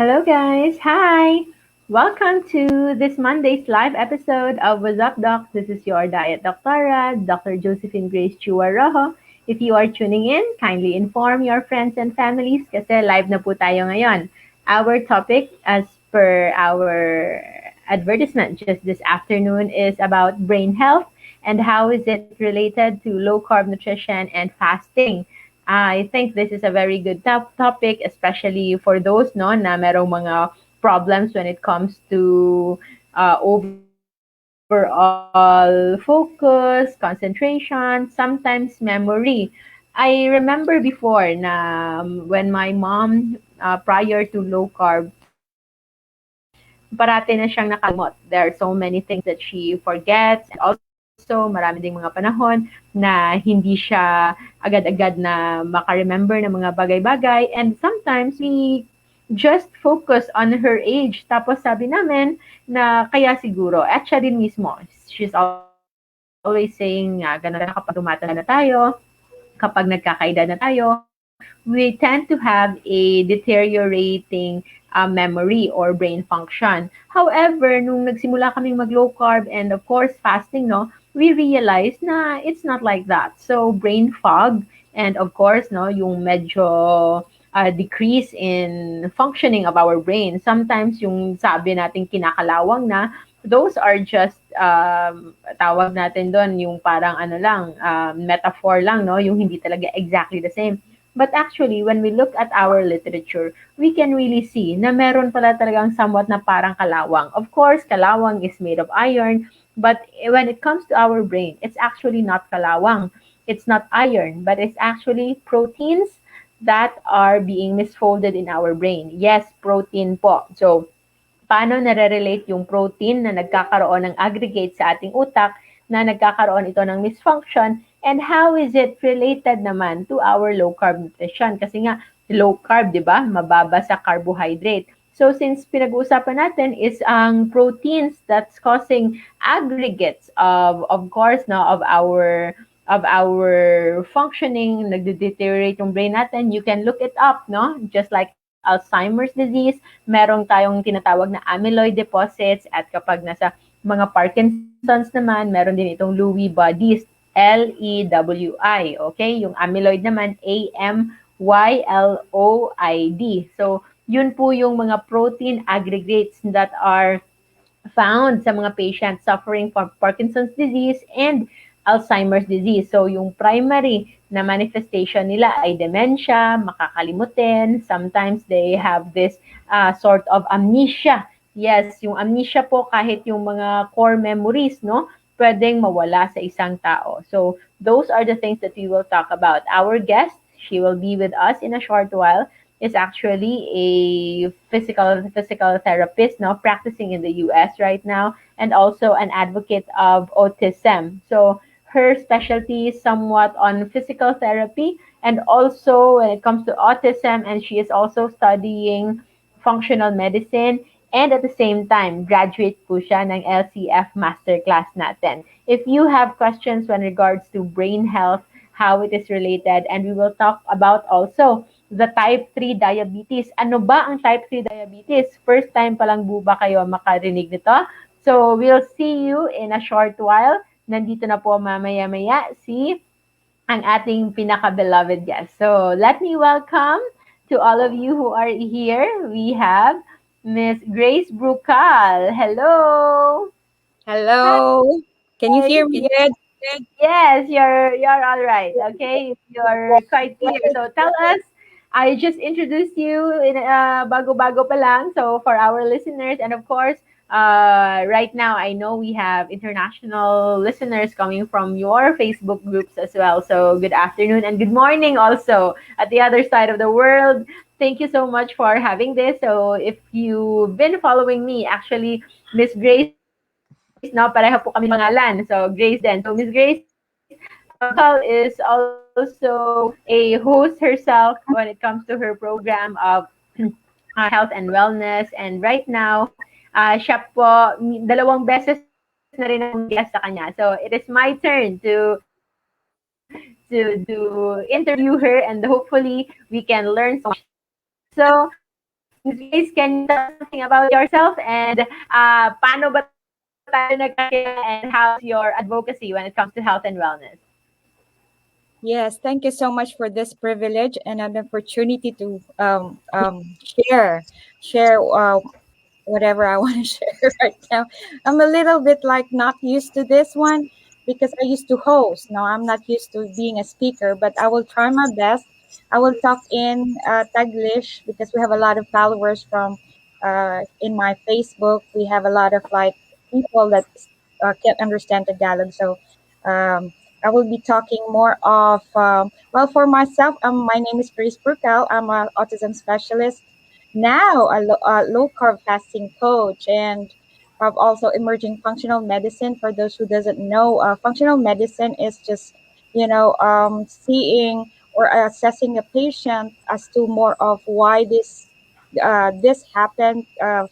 Hello, guys. Hi. Welcome to this Monday's live episode of What's Up, Doc. This is your diet doctora, Dr. Josephine Grace Chua Rojo. If you are tuning in, kindly inform your friends and families kasi live na po tayo ngayon. Our topic, as per our advertisement just this afternoon, is about brain health and how is it related to low carb nutrition and fasting. I think this is a very good topic, especially for those no na merong mga problems when it comes to overall focus, concentration, sometimes memory. I remember before na when my mom prior to low carb, parati na siyang nakalimot. There are so many things that she forgets. And also, marami ding mga panahon na hindi siya agad-agad na makaremember ng mga bagay-bagay. And sometimes, we just focus on her age. Tapos sabi namin na kaya siguro, at siya din mismo, she's always saying, ganun na kapag tumatanda na tayo, kapag nagkakaedad na tayo, we tend to have a deteriorating memory or brain function. However, nung nagsimula kaming mag-low carb and of course fasting, no, we realized na it's not like that. So, brain fog and of course, no, yung medyo decrease in functioning of our brain. Sometimes yung sabi natin kinakalawang na, those are just tawag natin doon yung parang ano lang metaphor lang no yung hindi talaga exactly the same, but actually when we look at our literature we can really see na meron pala talagang somewhat na parang kalawang. Of course kalawang is made of iron, but when it comes to our brain it's actually not kalawang, it's not iron, but it's actually proteins that are being misfolded in our brain. Yes, protein po. So paano nare-relate yung protein na nagkakaroon ng aggregate sa ating utak na nagkakaroon ito ng misfunction, and how is it related naman to our low carb nutrition? Kasi nga, low carb, di ba? Mababa sa carbohydrate. So since pinag-uusapan natin is ang proteins that's causing aggregates of course no of our functioning, nagde-deteriorate yung brain natin, you can look it up, no? Just like Alzheimer's disease, merong tayong tinatawag na amyloid deposits, at kapag nasa mga Parkinson's naman, meron din itong Lewy bodies, Lewy, okay? Yung amyloid naman, Amyloid. So, yun po yung mga protein aggregates that are found sa mga patients suffering from Parkinson's disease and Alzheimer's disease. So, yung primary na manifestation nila ay dementia, makakalimutin. Sometimes they have this sort of amnesia. Yes, yung amnesia po kahit yung mga core memories, no, pwedeng mawala sa isang tao. So, those are the things that we will talk about. Our guest, she will be with us in a short while, is actually a physical therapist now practicing in the US right now, and also an advocate of autism. So her specialty is somewhat on physical therapy and also when it comes to autism, and she is also studying functional medicine, and at the same time graduate po siya ng LCF masterclass natin. If you have questions when regards to brain health, how it is related, and we will talk about also the type 3 diabetes. Ano ba ang type 3 diabetes? First time pa lang ba kayo makarinig nito? So, we'll see you in a short while. Nandito na po mamaya-maya si ang ating pinaka-beloved guest. So, let me welcome to all of you who are here. We have Miss Grace Brucal. Hello! Hello. Can you hear me good? Yes, you're all right. Okay, you're quite clear. So tell us. I just introduced you in bago-bago pa lang. So for our listeners, and of course, right now I know we have international listeners coming from your Facebook groups as well. So good afternoon and good morning also at the other side of the world. Thank you so much for having this. So if you've been following me, actually, Miss Grace, no, pareho po kami pangalan. So Grace then. So Miss Grace Brucal is also a host herself when it comes to her program of health and wellness. And right now, siya po, dalawang beses na rin akong guest sa kanya. So it is my turn to interview her, and hopefully we can learn so much. So Grace, can you tell us something about yourself and paano ba tayo nagkakilala and how's your advocacy when it comes to health and wellness? Yes, thank you so much for this privilege and an opportunity to share whatever I want to share right now. I'm a little bit like not used to this one because I used to host. Now I'm not used to being a speaker, but I will try my best. I will talk in Taglish because we have a lot of followers from in my Facebook. We have a lot of like people that can't understand Tagalog, so um, I will be talking more of well for myself. My name is Grace Burkal. I'm an autism specialist now, a low carb fasting coach, and I've also emerging functional medicine. For those who doesn't know, functional medicine is just seeing or assessing a patient as to more of why this happened,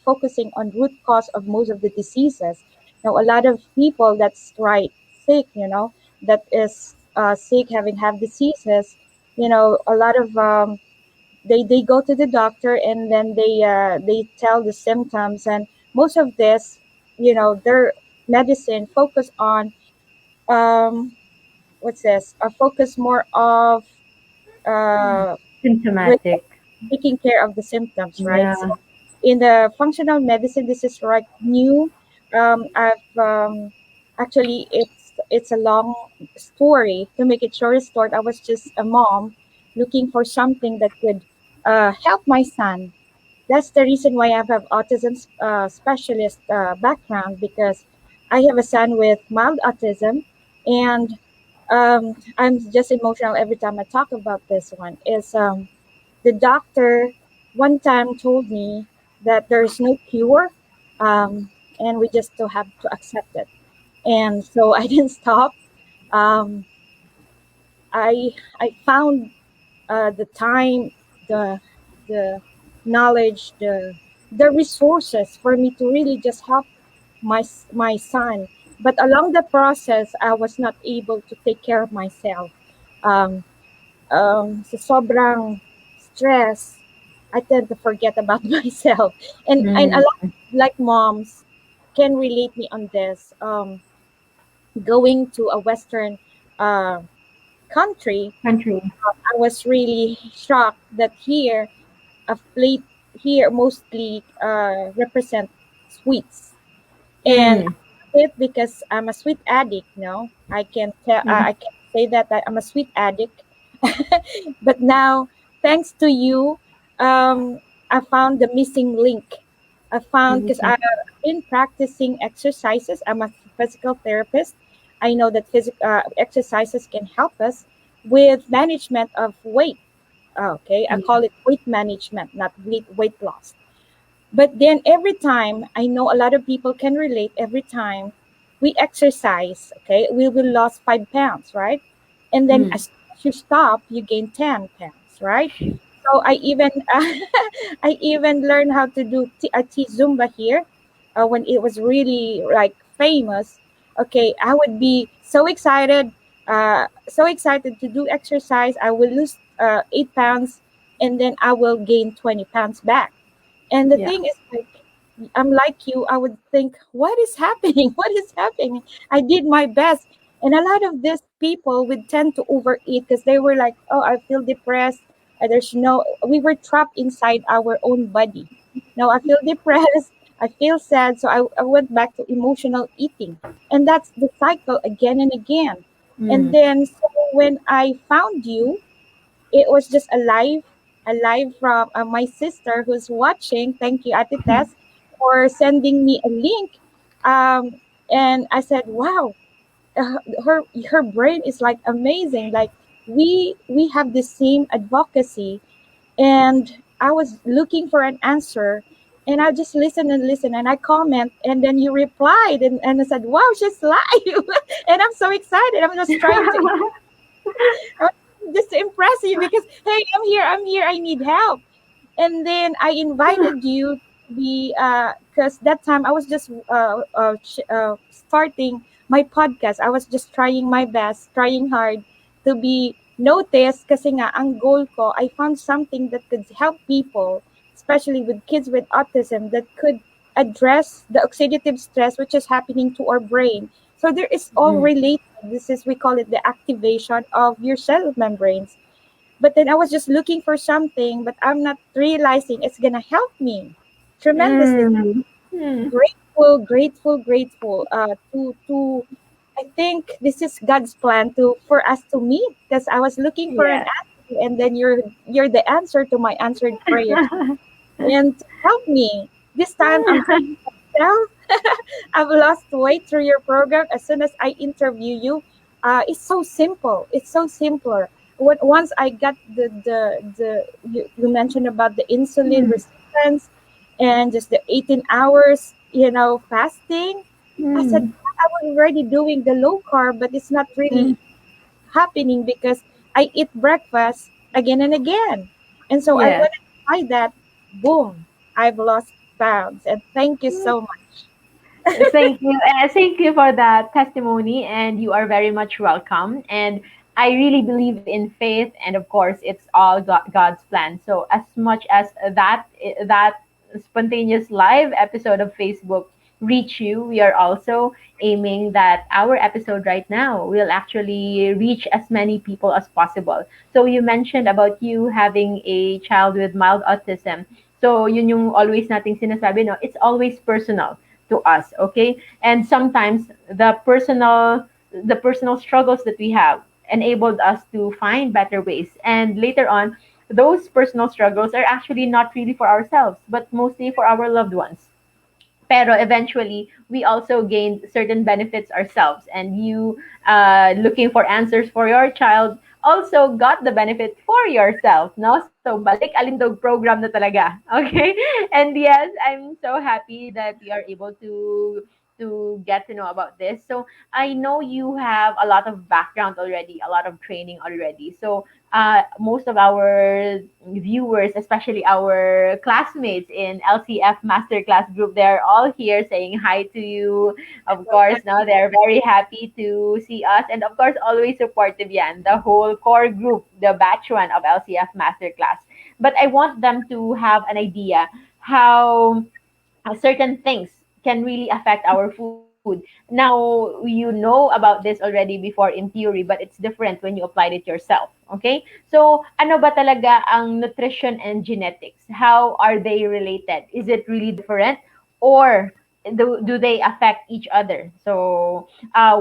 focusing on root cause of most of the diseases. Now, a lot of people that's right sick, that is sick, having have diseases, a lot of they go to the doctor and then they tell the symptoms, and most of this, their medicine focus on um what's this focus more of uh with Symptomatic. taking care of the symptoms, right? So Yeah. in the functional medicine, this is right new. I've actually it's a long story. To make it short, I was just a mom looking for something that could help my son. That's the reason why I have autism specialist background, because I have a son with mild autism, and I'm just emotional every time I talk about this one. Is the doctor one time told me that there's no cure, and we just still have to accept it. And so I didn't stop. Um, I found the time, the the knowledge, the resources for me to really just help my son. But along the process, I was not able to take care of myself. Um, sa sobrang stress, I tend to forget about myself. And a Mm. lot like moms can relate me on this. Going to a Western uh, country, Country. I was really shocked that here a plate here mostly represent sweets. And Mm. it because I'm a sweet addict. No, I Mm. can say that I'm a sweet addict. But now, thanks to you, I found the missing link. I found because Mm. I've been practicing exercises. I'm a physical therapist. I know that exercises can help us with management of weight. Okay, I Yeah. call it weight management, not weight loss. But then every time, I know a lot of people can relate, every time we exercise, okay, we will lose 5 pounds, right? And then Mm. as soon as you stop, you gain 10 pounds, right? So I even I even learned how to do Zumba here when it was really like famous. Okay, I would be so excited to do exercise. I will lose 8 pounds, and then I will gain 20 pounds back. And the Yeah. thing is, like, I'm like you, I would think, what is happening? What is happening? I did my best. And a lot of these people would tend to overeat because they were like, oh, I feel depressed. We were trapped inside our own body. Now I feel depressed. I feel sad. So I went back to emotional eating. And that's the cycle again and again. And Mm. then, so when I found you, it was just a live from my sister who's watching. Thank you, Ate Tess, for sending me a link. Um, and I said, "Wow, her her brain is like amazing. Like we have the same advocacy." And I was looking for an answer, and I just listen and listen, and I comment, and then you replied, and I said, "Wow, she's live," and I'm so excited. I'm just trying to just to impress you because hey, I'm here, I need help. And then I invited you to be because that time I was just starting my podcast. I was just trying my best, trying hard to be noticed kasi nga ang goal ko, I found something that could help people, especially with kids with autism, that could address the oxidative stress which is happening to our brain. So there is all Mm. related. This is, we call it the activation of your cell membranes. But then I was just looking for something, but I'm not realizing it's gonna help me tremendously. Mm. Mm. Grateful to I think this is God's plan to for us to meet, because I was looking for an Yes. answer, and then you're the answer to my answered prayers, and to help me this time. I'm telling myself I've lost weight through your program. As soon as I interview you, it's so simple. It's so simpler. Once I got the you mentioned about the insulin Mm. resistance and just the 18 hours, fasting. I said Mm. I was already doing the low carb, but it's not Mm. really happening because I eat breakfast again and again. And so I Yes. when I tried that, boom, I've lost pounds. And thank you so much. Thank you. Thank you for that testimony, and you are very much welcome. And I really believe in faith, and of course, it's all God's plan. So, as much as that spontaneous live episode of Facebook reach you, we are also aiming that our episode right now will actually reach as many people as possible. So, you mentioned about you having a child with mild autism. So, yun yung always nating sinasabi, no? It's always personal to us, okay? And sometimes the personal struggles that we have enabled us to find better ways, and later on those personal struggles are actually not really for ourselves but mostly for our loved ones. Pero eventually, we also gained certain benefits ourselves. And you, looking for answers for your child, also got the benefit for yourself, no? So, balik alindog program na talaga. Okay? And yes, I'm so happy that we are able to get to know about this. So, I know you have a lot of background already, a lot of training already. So, most of our viewers, especially our classmates in LCF Masterclass group, they're all here saying hi to you. Of course, now they're very happy to see us, and of course, always supportive yan. The whole core group, the batch one of LCF Masterclass. But I want them to have an idea how certain things can really affect our food. Now, you know about this already before in theory, but it's different when you applied it yourself. Okay? So, ano ba talaga ang nutrition and genetics? How are they related? Is it really different? Or do they affect each other? So,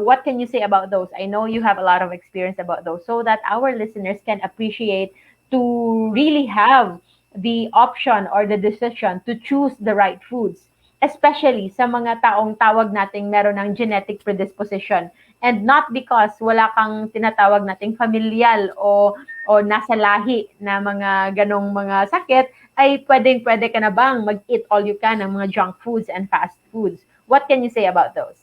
what can you say about those? I know you have a lot of experience about those so that our listeners can appreciate to really have the option or the decision to choose the right foods, especially sa mga taong tawag nating meron ng genetic predisposition, and not because wala kang tinatawag nating familial o nasa lahi na mga ganong mga sakit, ay pwedeng-pwede ka na bang mag-eat all you can ng mga junk foods and fast foods. What can you say about those?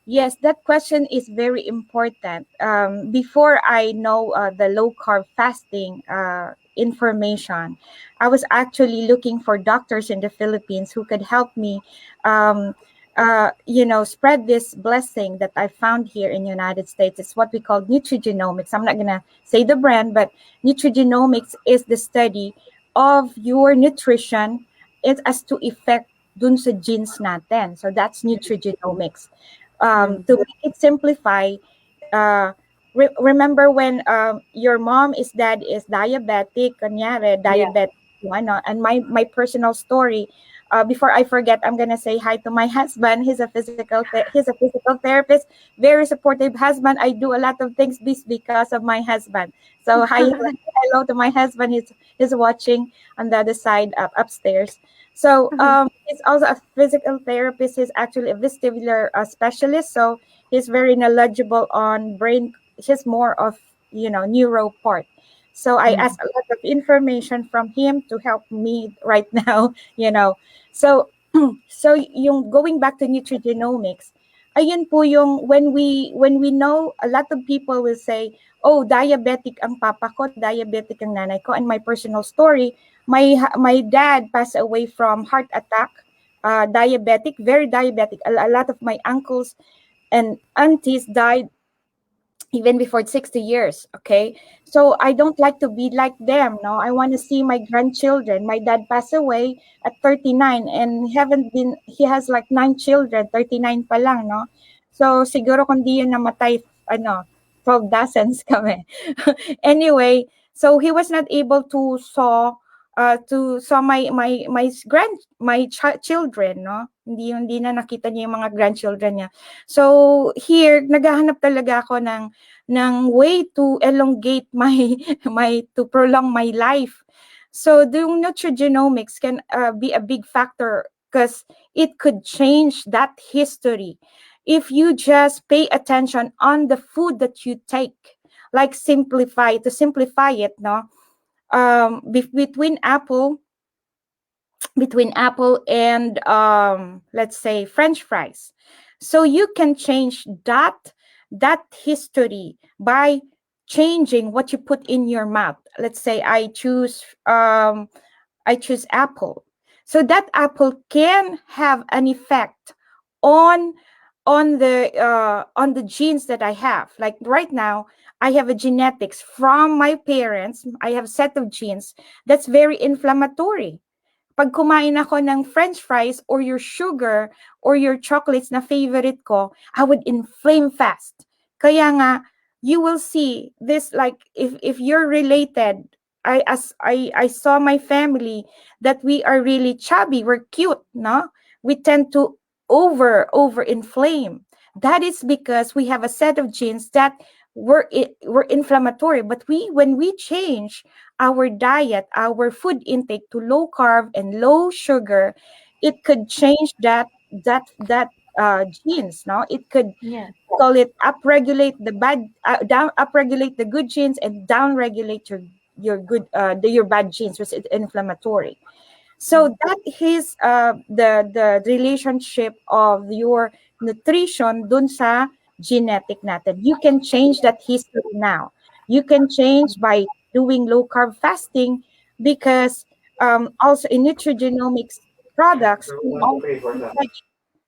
Yes, that question is very important. Before I know the low carb fasting information, I was actually looking for doctors in the Philippines who could help me, um, spread this blessing that I found here in the United States. It's what we call nutrigenomics. I'm not gonna say the brand, but nutrigenomics is the study of your nutrition as to effect dun sa genes natin. So that's nutrigenomics. Mm. To make it simplify, remember when your mom is dad is diabetic, kanyari, Yeah. diabetic, yung ano, and my personal story, before I forget, I'm gonna say hi to my husband. He's a physical therapist, very supportive husband. I do a lot of things because of my husband. So hi, hello to my husband. He's watching on the other side upstairs. So he's also a physical therapist. He's actually a vestibular specialist. So he's very knowledgeable on brain. He's more of neuro part. So I Mm. asked a lot of information from him to help me right now. So so yung going back to nutrigenomics, ayun po yung when we know, a lot of people will say, oh, diabetic ang papa ko, diabetic ang nanay ko. And my personal story, my dad passed away from heart attack, diabetic, very diabetic. A lot of my uncles and aunties died even before 60 years. Okay, so I don't like to be like them. No, I want to see my grandchildren. My dad passed away at 39, and he has like 9 children, 39 pa lang, no? So siguro kung di yun namatay, ano, 12 dozens kami. Anyway, so he was not able to saw my children, no? Hindi na nakita niya yung mga grandchildren niya. So here naghahanap talaga ako ng way to elongate my to prolong my life. So the nutrigenomics can be a big factor because it could change that history if you just pay attention on the food that you take. Like simplify it, no? Between apple and let's say french fries, so you can change that history by changing what you put in your mouth. Let's say I choose apple. So that apple can have an effect on on the genes that I have. Like right now, I have a genetics from my parents. I have a set of genes that's very inflammatory. Pag kumain ako ng french fries or your sugar or your chocolates na favorite ko, I would inflame fast. Kaya nga, you will see this, like if you're related, I saw my family that we are really chubby, we're cute, no? We tend to over inflame. That is because we have a set of genes that were inflammatory, but when we change our diet, our food intake to low carb and low sugar, it could change that genes. No, it could Yeah. call it upregulate the bad down upregulate the good genes and downregulate your bad genes, which is inflammatory. So that is the relationship of your nutrition dun sa genetic natin. You can change that history now. You can change by doing low carb fasting because also in nutrigenomics products we also study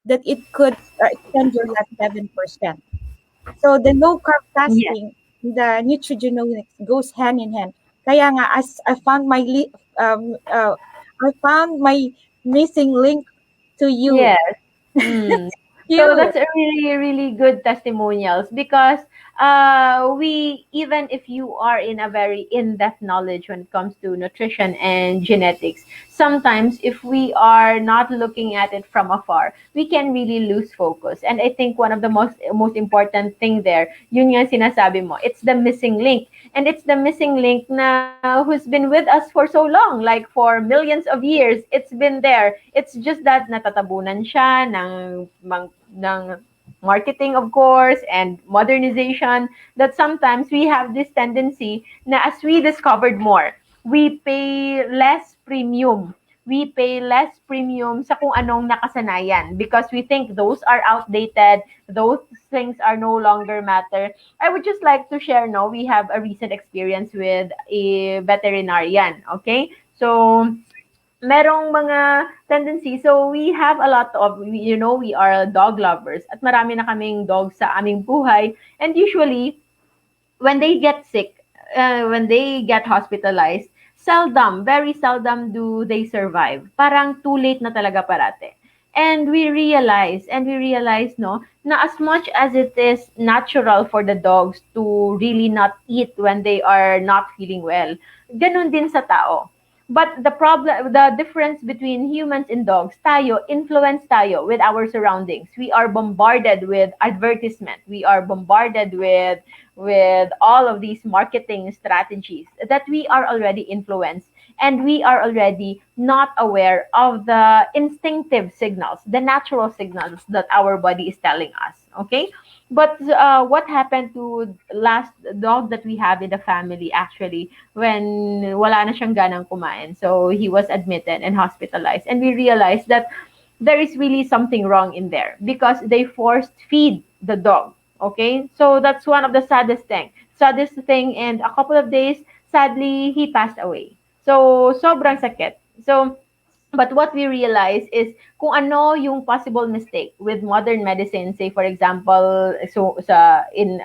that it could extend your life 7%. So the low carb Yes. fasting, the nutrigenomics goes hand in hand. Kaya nga, as I found my missing link to you. Yes. Mm. So You. that's a really, really good testimonials because we, even if you are in a very in-depth knowledge when it comes to nutrition and genetics, sometimes if we are not looking at it from afar, we can really lose focus. And I think one of the most important thing there, yun yung sinasabi mo, it's the missing link. And it's the missing link na who's been with us for so long, like for millions of years. It's been there. It's just that natatabunan siya ng marketing, of course, and modernization, that sometimes we have this tendency na as we discovered more, we pay less premium. We pay less premium sa kung anong nakasanayan because we think those are outdated, those things are no longer matter. I would just like to share, no, we have a recent experience with a veterinarian, okay? So, merong mga tendency. So, we have a lot of, we are dog lovers at marami na kaming dogs sa aming buhay. And usually, when they get sick, when they get hospitalized, seldom, very seldom do they survive. Parang too late na talaga parate. And we realize, no, na as much as it is natural for the dogs to really not eat when they are not feeling well, ganun din sa tao. But the difference between humans and dogs, influence tayo with our surroundings. We are bombarded with advertisement. We are bombarded with all of these marketing strategies that we are already influenced, and we are already not aware of the instinctive signals, the natural signals that our body is telling us. Okay? But what happened to last dog that we have in the family, actually, when wala na siyang ganang kumain? So he was admitted and hospitalized, and we realized that there is really something wrong in there because they forced feed the dog. Okay, so that's one of the saddest thing. And a couple of days, sadly, he passed away. So sobrang sakit. So But what we realize is kung ano yung possible mistake with modern medicine. Say for example, so sa in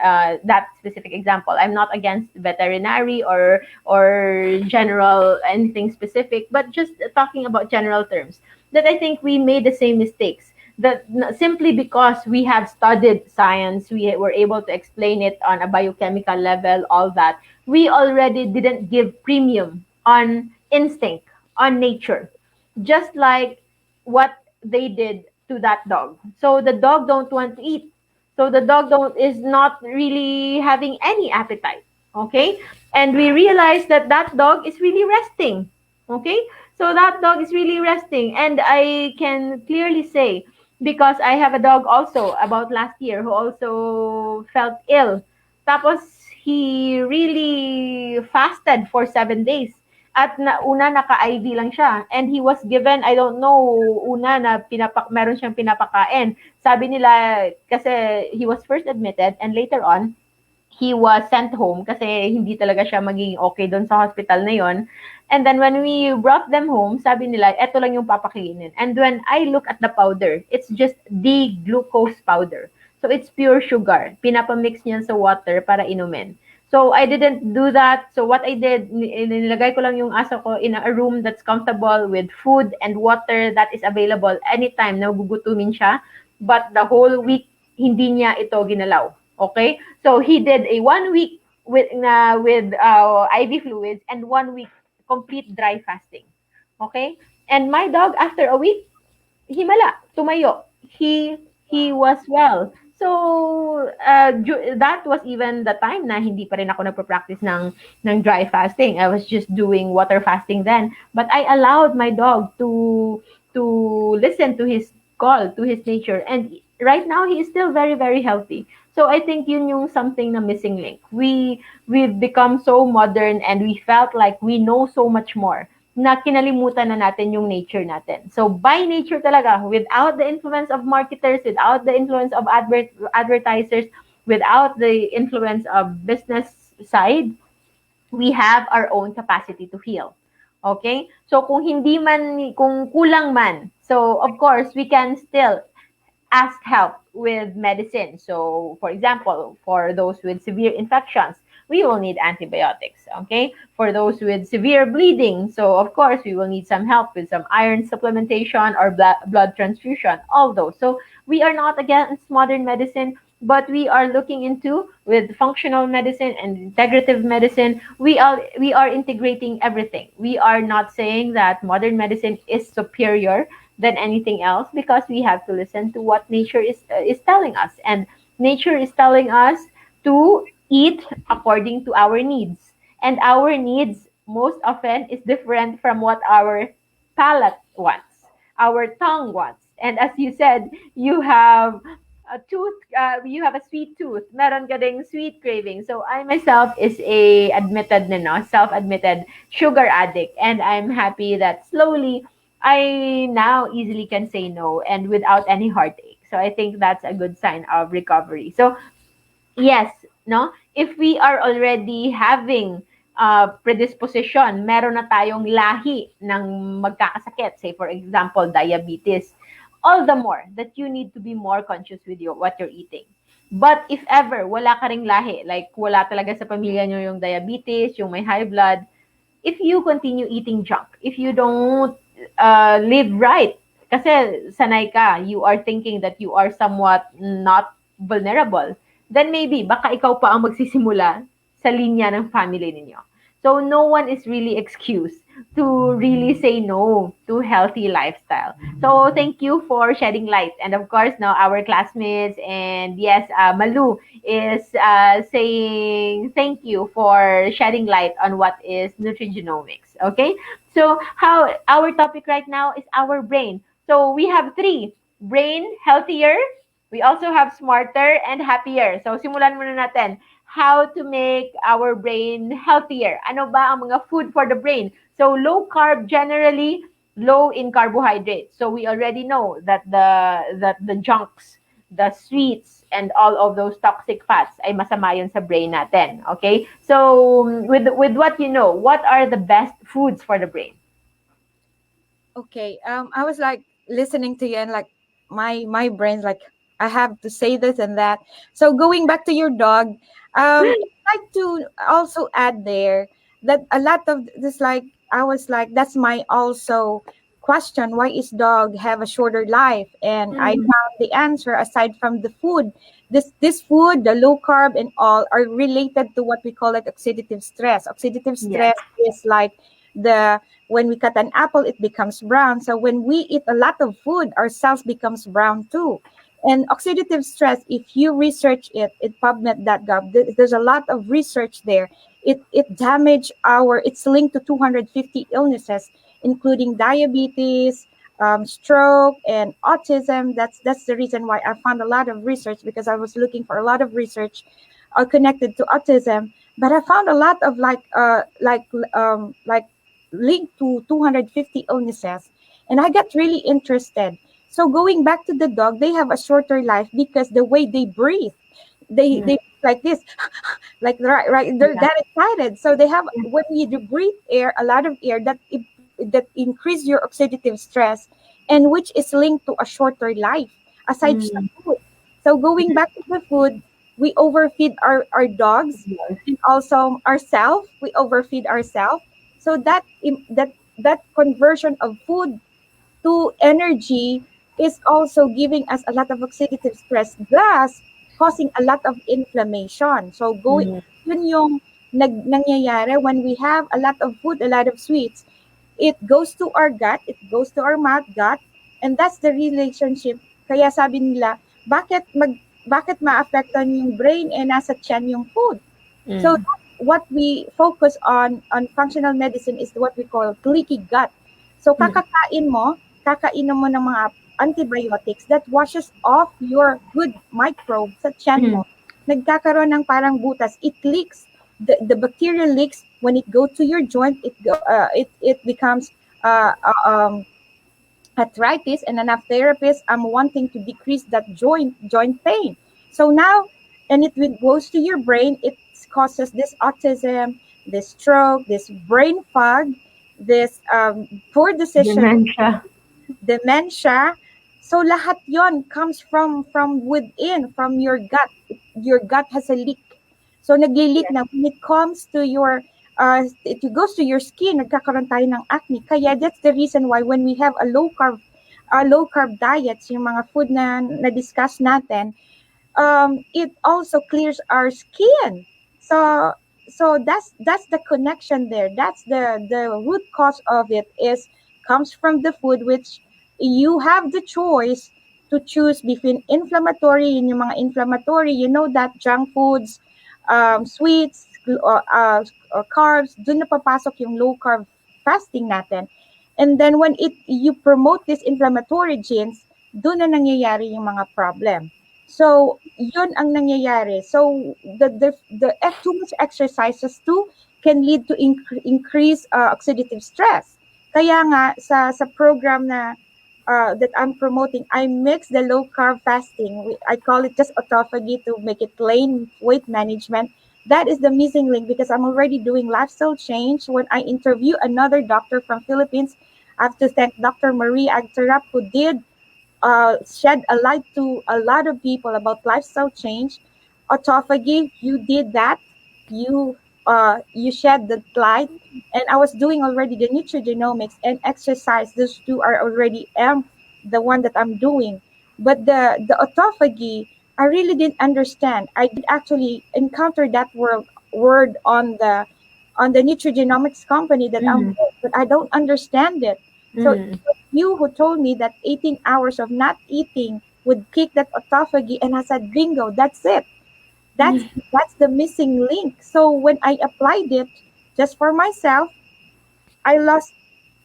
that specific example, I'm not against veterinary or general anything specific, but just talking about general terms. That I think we made the same mistakes. That simply because we have studied science, we were able to explain it on a biochemical level, all that, we already didn't give premium on instinct, on nature, just like what they did to that dog. So the dog don't want to eat. So the dog don't is not really having any appetite. Okay? And we realize that that dog is really resting. Okay? So that dog is really resting. And I can clearly say, because I have a dog also about last year who also felt ill. Tapos he really fasted for 7 days. At una naka-IV lang siya. And he was given, I don't know, una na meron siyang pinapakain. Sabi nila, kasi he was first admitted and later on, he was sent home kasi hindi talaga siya magiging okay doon sa hospital na yon. And then when we brought them home, sabi nila, eto lang yung papakainin. And when I look at the powder, it's just D-glucose powder. So it's pure sugar. Pinapamix niya sa water para inumin. So I didn't do that. So what I did, nilagay ko lang yung aso ko in a room that's comfortable with food and water that is available anytime na gugutumin siya. But the whole week, hindi niya ito ginalaw. Okay? So he did a 1 week with IV fluids and 1 week complete dry fasting. Okay? And my dog after a week, himala, tumayo. He was well. So that was even the time na hindi pa rin ako nagpa-practice ng dry fasting. I was just doing water fasting then. But I allowed my dog to listen to his call, to his nature. And right now he is still very very healthy. So I think yun yung something na missing link. We've become so modern and we felt like we know so much more na kinalimutan na natin yung nature natin. So by nature talaga, without the influence of marketers, without the influence of advertisers, without the influence of business side, we have our own capacity to heal. Okay? So kung hindi man, kung kulang man, so of course we can still ask help with medicine. So, for example, for those with severe infections, we will need antibiotics. Okay, for those with severe bleeding, so of course we will need some help with some iron supplementation or blood transfusion. All those. So we are not against modern medicine, but we are looking into with functional medicine and integrative medicine. We are integrating everything. We are not saying that modern medicine is superior than anything else because we have to listen to what nature is telling us, and nature is telling us to eat according to our needs, and our needs most often is different from what our palate wants, our tongue wants. And as you said, you have a tooth, you have a sweet tooth, meron ka ding sweet craving. So I myself is a admitted self-admitted sugar addict, and I'm happy that slowly I now easily can say no and without any heartache. So I think that's a good sign of recovery. So yes, no? If we are already having predisposition, meron na tayong lahi ng magkakasakit, say for example, diabetes, all the more that you need to be more conscious with what you're eating. But if ever wala ka ring lahi, like wala talaga sa pamilya nyo yung diabetes, yung may high blood, if you continue eating junk, if you don't live right, kasi sanay ka, you are thinking that you are somewhat not vulnerable, then maybe baka ikaw pa ang magsisimula sa linya ng family ninyo. So no one is really excused to really say no to healthy lifestyle. So thank you for shedding light. And of course, now our classmates and yes, Malu is saying thank you for shedding light on what is nutrigenomics. Okay, so how our topic right now is our brain. So we have three: brain healthier, we also have smarter and happier. So simulan muna natin how to make our brain healthier. Ano ba ang mga food for the brain? So low carb generally low in carbohydrates. So we already know that the junks, the sweets and all of those toxic fats ay masama yun sa brain natin. Okay? So with what you know, what are the best foods for the brain? Okay. I was like listening to you, and like my brain's like, I have to say this and that. So going back to your dog, I'd like to also add there that a lot of this, like I was like, that's my also question. Why is dog have a shorter life? And I Mm, found the answer aside from the food. This food, the low carb and all, are related to what we call it oxidative stress. Oxidative yes. stress is like the when we cut an apple, it becomes brown. So when we eat a lot of food, our cells becomes brown too. And oxidative stress, if you research it, it PubMed.gov, there's a lot of research there. It damage our, it's linked to 250 illnesses, including diabetes, stroke, and autism. That's the reason why I found a lot of research, because I was looking for a lot of research connected to autism. But I found a lot of like linked to 250 illnesses, and I got really interested. So going back to the dog, they have a shorter life because the way they breathe, Mm, they like this, like right, they're yeah. that excited. So they have, when you do breathe air, a lot of air that increase your oxidative stress, and which is linked to a shorter life aside from Mm, food. So going back to the food, we overfeed our dogs, yes. and also ourselves. We overfeed ourselves. So that conversion of food to energy is also giving us a lot of oxidative stress, plus causing a lot of inflammation. So Mm, yun yung nangyayari when we have a lot of food, a lot of sweets. It goes to our gut, it goes to our mouth gut, and that's the relationship. Kaya sabi nila, bakit maapektuhan yung brain, eh nasa tiyan yung food. So mm, what we focus on functional medicine is what we call leaky gut. So mm, kakainom mo ng mga antibiotics that washes off your good microbes sa tiyan mm, mo. Nagkakaroon ng parang butas. It leaks. The bacteria leaks when it go to your joint. It becomes uh, uh, um, arthritis, and enough therapists wanting to decrease that joint pain. So now, and goes to your brain, it causes this autism, this stroke, this brain fog, this poor decision, dementia. dementia. So lahat yon comes from within, from your gut. Your gut has a leak. So nagli-leak Yes. na when it comes to your it goes to your skin, nagkakaroon tayo ng acne. Kaya that's the reason why when we have a low carb diets, yung mga food na discuss natin, it also clears our skin. So that's the connection there. That's the root cause of it is comes from the food, which you have the choice to choose between inflammatory, yun yung mga inflammatory, that junk foods, sweets, carbs, dun na papasok yung low carb fasting natin. And then when you promote these inflammatory genes, dun na nangyayari yung mga problem. So, yun ang nangyayari. So, too much exercises too can lead to increase oxidative stress. Kaya nga, sa program that I'm promoting, I mix the low carb fasting. I call it just autophagy to make it plain weight management. That is the missing link because I'm already doing lifestyle change. When I interview another doctor from Philippines, I have to thank Dr. Marie Agtarap, who did shed a light to a lot of people about lifestyle change. Autophagy, you did that. You shed the light, and I was doing already the nutrigenomics and exercise. Those two are already the one that I'm doing, but the autophagy, I really didn't understand. I did actually encounter that word on the nutrigenomics company that I'm Mm, with, but I don't understand it. So mm, you who told me that 18 hours of not eating would kick that autophagy, and I said bingo, that's it. that's mm. that's the missing link. So when I applied it just for myself, I lost,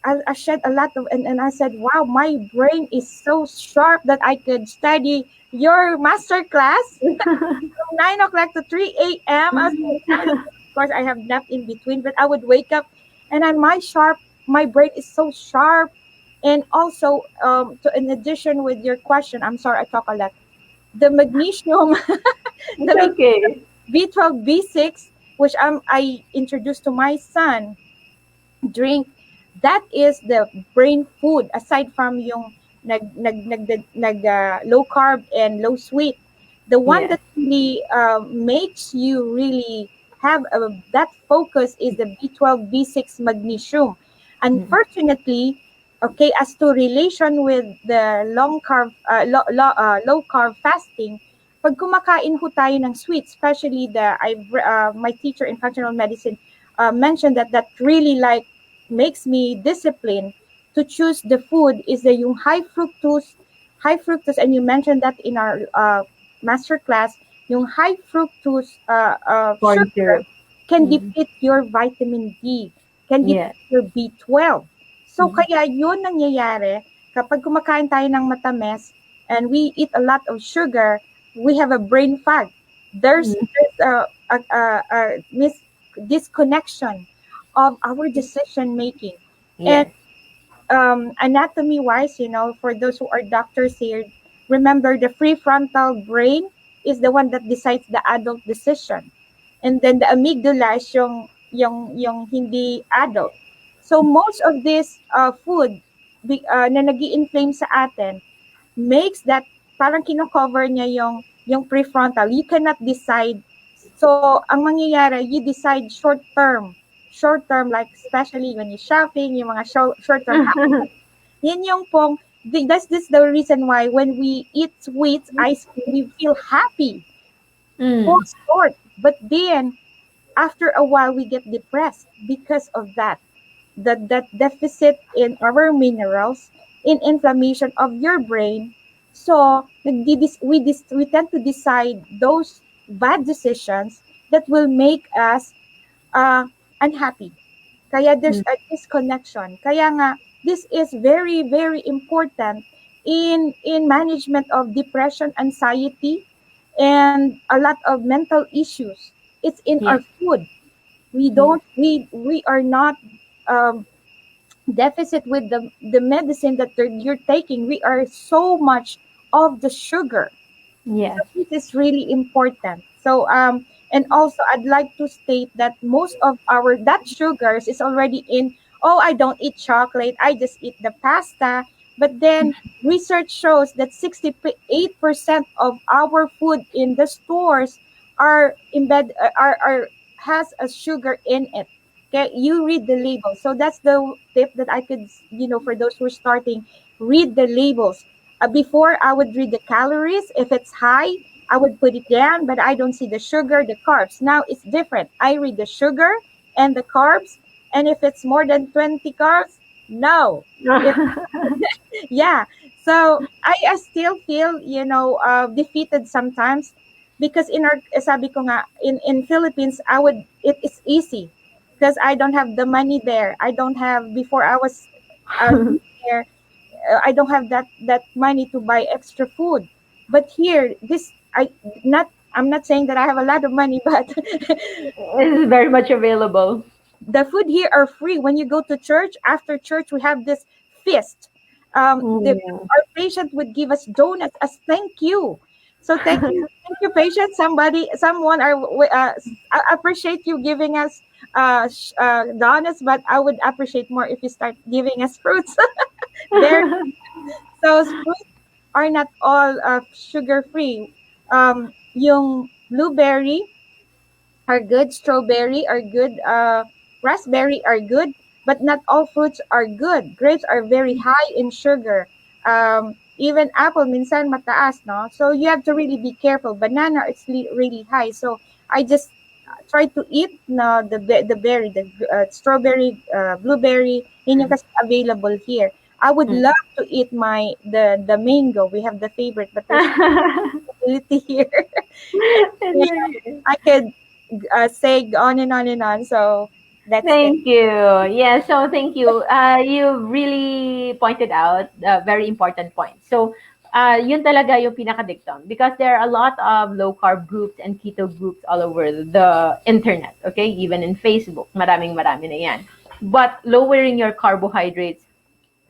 I shed a lot of, and I said, wow, my brain is so sharp that I could study your master class from 9 o'clock to 3 a.m. I was so excited. Of course, I have nap in between, but I would wake up, and then my brain is so sharp. And also, in addition with your question, I'm sorry, I talk a lot. The magnesium, It's the okay. B12, B6, which I introduced to my son, drink. That is the brain food aside from yung low carb and low sweet. The one Yes. that really makes you really have that focus is the B12, B6, magnesium. Mm. Unfortunately, okay, as to relation with the low carb fasting, pag kumakain ho tayo ng sweet, especially my teacher in functional medicine mentioned that really like makes me disciplined to choose the food is the yung high fructose, and you mentioned that in our master class, yung high fructose Corn sugar syrup. can Mm. deplete your vitamin D, can Yes. deplete your B12. So Mm. kaya yun nangyayari kapag kumakain tayo ng matamis and we eat a lot of sugar, we have a brain fog. Mm. There's a disconnection of our decision making. And Yes. anatomy wise, for those who are doctors here, remember the prefrontal brain is the one that decides the adult decision. And then the amygdala is yung hindi adult. So most of this food na nag-i-inflame sa atin makes that parang kino-cover niya yung prefrontal. You cannot decide. So, ang mangyayari, you decide short term. Short term, like especially when you're shopping, yung mga short term yan yung pong, that's this the reason why when we eat sweets, ice cream, we feel happy for Mm. short. But then, after a while, we get depressed because of that deficit in our minerals, in inflammation of your brain. So, we tend to decide those bad decisions that will make us uh, unhappy. Kaya there's Mm. a disconnection. Kaya nga, this is very, very important in management of depression, anxiety, and a lot of mental issues. It's in our Yes. food. Yes. We are not um, deficit with the medicine that you're taking. We are so much of the sugar. So Yes. this is really important. So and also I'd like to state that most of our that sugars is already in, oh, I don't eat chocolate, I just eat the pasta. But then research shows that 68% of our food in the stores are has a sugar in it. Okay, you read the label. So that's the tip that I could, for those who are starting, read the labels. Before, I would read the calories. If it's high, I would put it down, but I don't see the sugar, the carbs. Now it's different. I read the sugar and the carbs, and if it's more than 20 carbs, no. If yeah, so I still feel defeated sometimes because in our sabi ko nga in Philippines I would it is easy because I don't have the money there. I don't have before I was there. I don't have that money to buy extra food. But here, this I not I'm not saying that I have a lot of money, but It's very much available. the food here are free. When you go to church, after church, we have this feast. Mm. Our patient would give us donuts as thank you. So thank you, patient. Someone, I appreciate you giving us donuts, but I would appreciate more if you start giving us fruits. Very so fruits are not all sugar free. Yung blueberry are good, strawberry are good, raspberry are good, but not all fruits are good. Grapes are very high in sugar. Even apple minsan mataas, no? So you have to really be careful. Banana it's really high. So I just try to eat no the berry, the strawberry, blueberry, yun yung kasi available here. I would Mm. love to eat the mango. We have the favorite, but there's no ability here. It's And okay. I could say on and on and on. So that's it. Thank you. Yeah, so thank you. You really pointed out a very important point. So, yun talaga yung pinaka-dictum because there are a lot of low carb groups and keto groups all over the internet, okay? Even in Facebook, maraming-marami na yan. But lowering your carbohydrates,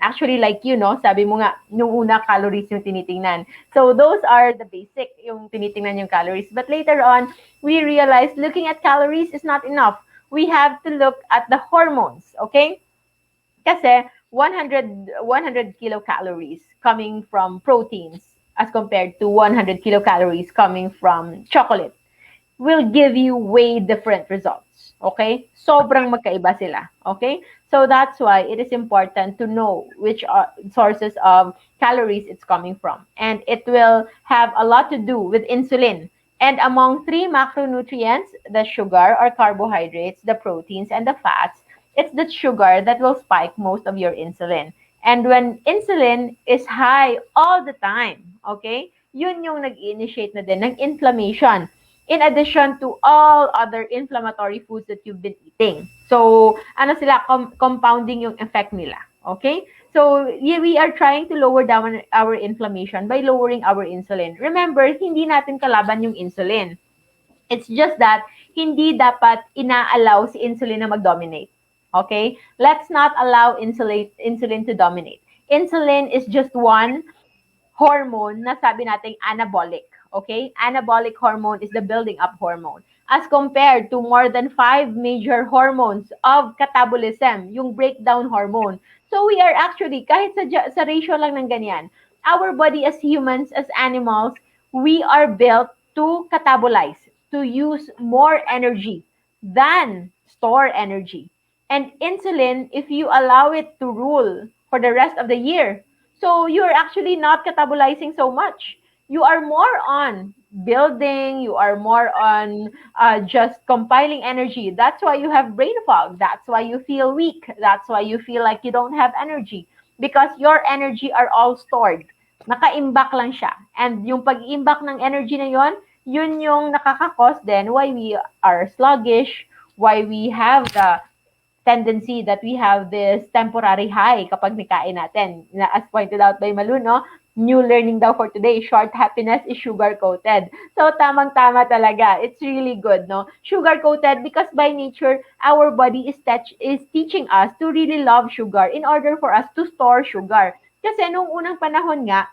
actually like you, no? Sabi mo nga, nung una calories yung tinitingnan. So those are the basic, yung tinitingnan yung calories. But later on, we realized looking at calories is not enough. We have to look at the hormones, okay? Kasi 100 kilocalories coming from proteins as compared to 100 kilocalories coming from chocolate will give you way different results. Okay? Sobrang magkaiba sila. Okay? So that's why it is important to know which are sources of calories it's coming from. And it will have a lot to do with insulin. And among three macronutrients, the sugar or carbohydrates, the proteins, and the fats, it's the sugar that will spike most of your insulin. And when insulin is high all the time, okay, yun yung nag-initiate na din ng inflammation in addition to all other inflammatory foods that you've been eating. So, ano sila, compounding yung effect nila. Okay? So, we are trying to lower down our inflammation by lowering our insulin. Remember, hindi natin kalaban yung insulin. It's just that hindi dapat ina-allow si insulin na mag-dominate. Okay? Let's not allow insulin to dominate. Insulin is just one hormone na sabi nating anabolic. Okay? Anabolic hormone is the building up hormone. As compared to more than 5 major hormones of catabolism, yung breakdown hormone. So we are actually, kahit sa ratio lang ng ganyan, our body as humans, as animals, we are built to catabolize, to use more energy than store energy. And insulin, if you allow it to rule for the rest of the year, so you're actually not catabolizing so much. You are more on building, you are more on just compiling energy. That's why you have brain fog. That's why you feel weak. That's why you feel like you don't have energy. Because your energy are all stored. Naka-imbak lang siya. And yung pag-imbak ng energy na yon, yun yung nakakakos then why we are sluggish, why we have the tendency that we have this temporary high kapag nikain natin. As pointed out by Malu, no? New learning daw for today, short happiness is sugar-coated. So, tamang-tama talaga. It's really good, no? Sugar-coated because by nature, our body is teaching us to really love sugar in order for us to store sugar. Kasi nung unang panahon nga,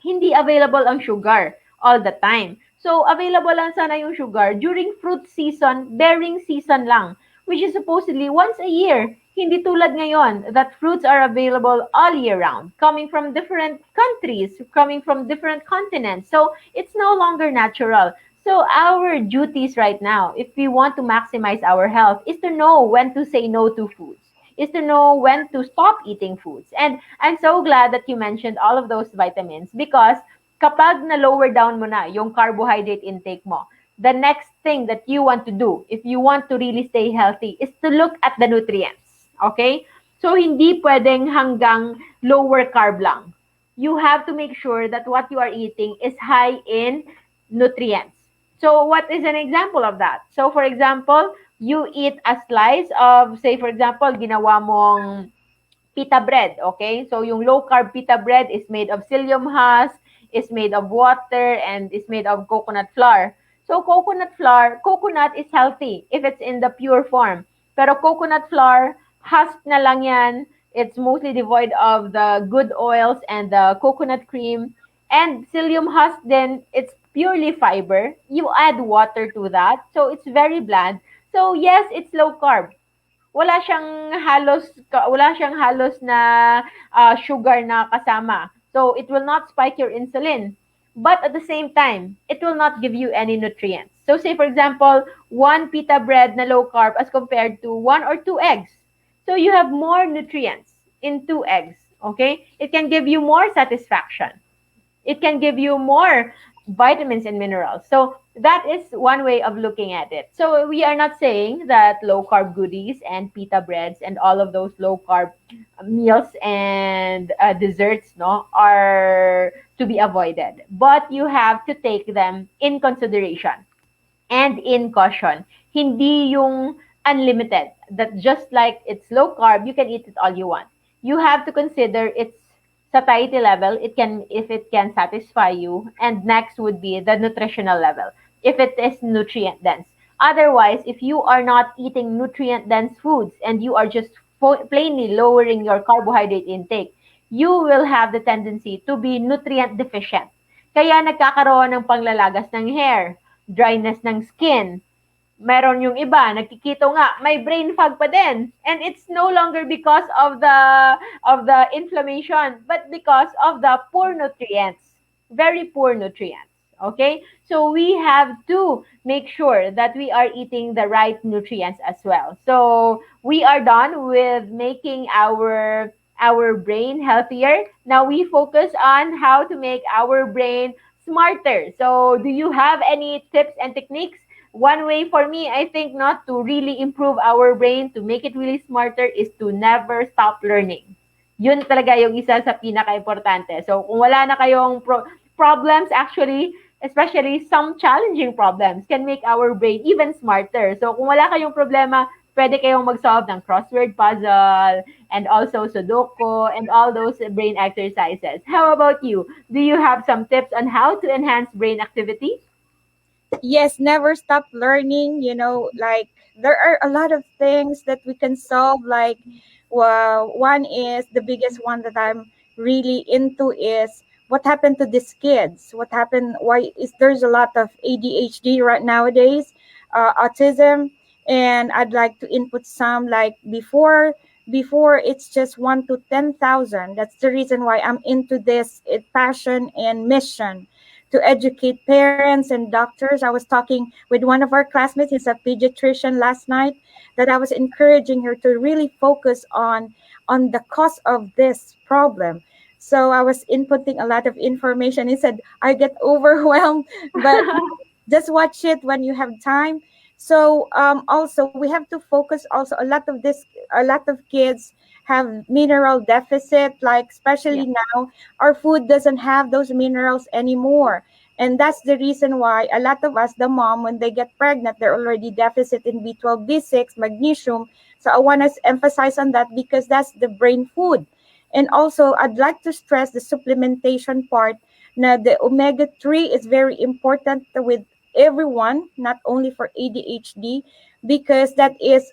hindi available ang sugar all the time. So, available lang sana yung sugar during fruit season, bearing season lang, which is supposedly once a year. Hindi tulad ngayon that fruits are available all year round, coming from different countries, coming from different continents. So, it's no longer natural. So, our duties right now, if we want to maximize our health, is to know when to say no to foods, is to know when to stop eating foods. And I'm so glad that you mentioned all of those vitamins because kapag na-lower down mo na yung carbohydrate intake mo, the next thing that you want to do, if you want to really stay healthy, is to look at the nutrients. Okay? So, hindi pwedeng hanggang lower carb lang. You have to make sure that what you are eating is high in nutrients. So, what is an example of that? So, for example, you eat a slice of, say, for example, ginawa mong pita bread, okay? So, yung low-carb pita bread is made of psyllium husk, is made of water, and is made of coconut flour. So, coconut is healthy if it's in the pure form. Pero coconut flour, husk na lang yan. It's mostly devoid of the good oils and the coconut cream. And psyllium husk then, it's purely fiber. You add water to that. So, it's very bland. So, yes, it's low carb. Wala siyang halos na sugar na kasama. So, it will not spike your insulin. But at the same time, it will not give you any nutrients. So, say for example, one pita bread na low carb as compared to 1 or 2 eggs. So, you have more nutrients in 2 eggs. Okay? It can give you more satisfaction. It can give you more vitamins and minerals. So that is one way of looking at it. So we are not saying that low carb goodies and pita breads and all of those low carb meals and desserts no are to be avoided. But you have to take them in consideration and in caution. Hindi yung unlimited. That just like it's low carb, you can eat it all you want. You have to consider its satiety level, if it can satisfy you, and next would be the nutritional level, if it is nutrient dense. Otherwise, if you are not eating nutrient dense foods and you are just plainly lowering your carbohydrate intake, you will have the tendency to be nutrient deficient. Kaya nagkakaroon ng panglalagas ng hair, dryness ng skin, Meron yung iba, nagkikito nga, may brain fog pa din. And it's no longer because of the inflammation, but because of the poor nutrients. Very poor nutrients. Okay? So we have to make sure that we are eating the right nutrients as well. So we are done with making our brain healthier. Now we focus on how to make our brain smarter. So do you have any tips and techniques? One way for me, I think, not to really improve our brain, to make it really smarter, is to never stop learning. Yun talaga yung isa sa pinaka-importante. So, kung wala na kayong problems, actually, especially some challenging problems, can make our brain even smarter. So, kung wala kayong problema, pwede kayong mag-solve ng crossword puzzle, and also Sudoku, and all those brain exercises. How about you? Do you have some tips on how to enhance brain activity? Yes, never stop learning. Like there are a lot of things that we can solve. Like, well, one is the biggest one that I'm really into is what happened to these kids. What happened? Why is there's a lot of ADHD right nowadays, autism, and I'd like to input some like before it's just 1 to 10,000. That's the reason why I'm into this passion and mission to educate parents and doctors. I was talking with one of our classmates, he's a pediatrician last night, that I was encouraging her to really focus on the cause of this problem. So I was inputting a lot of information. He said, I get overwhelmed, but just watch it when you have time. So also we have to focus also a lot of kids have mineral deficit, like Yeah. especially now our food doesn't have those minerals anymore. And that's the reason why a lot of us, the mom, when they get pregnant, they're already deficit in B12, B6, magnesium. So I want to emphasize on that because that's the brain food. And also, I'd like to stress the supplementation part. Now, the omega 3 is very important with everyone, not only for ADHD, because that is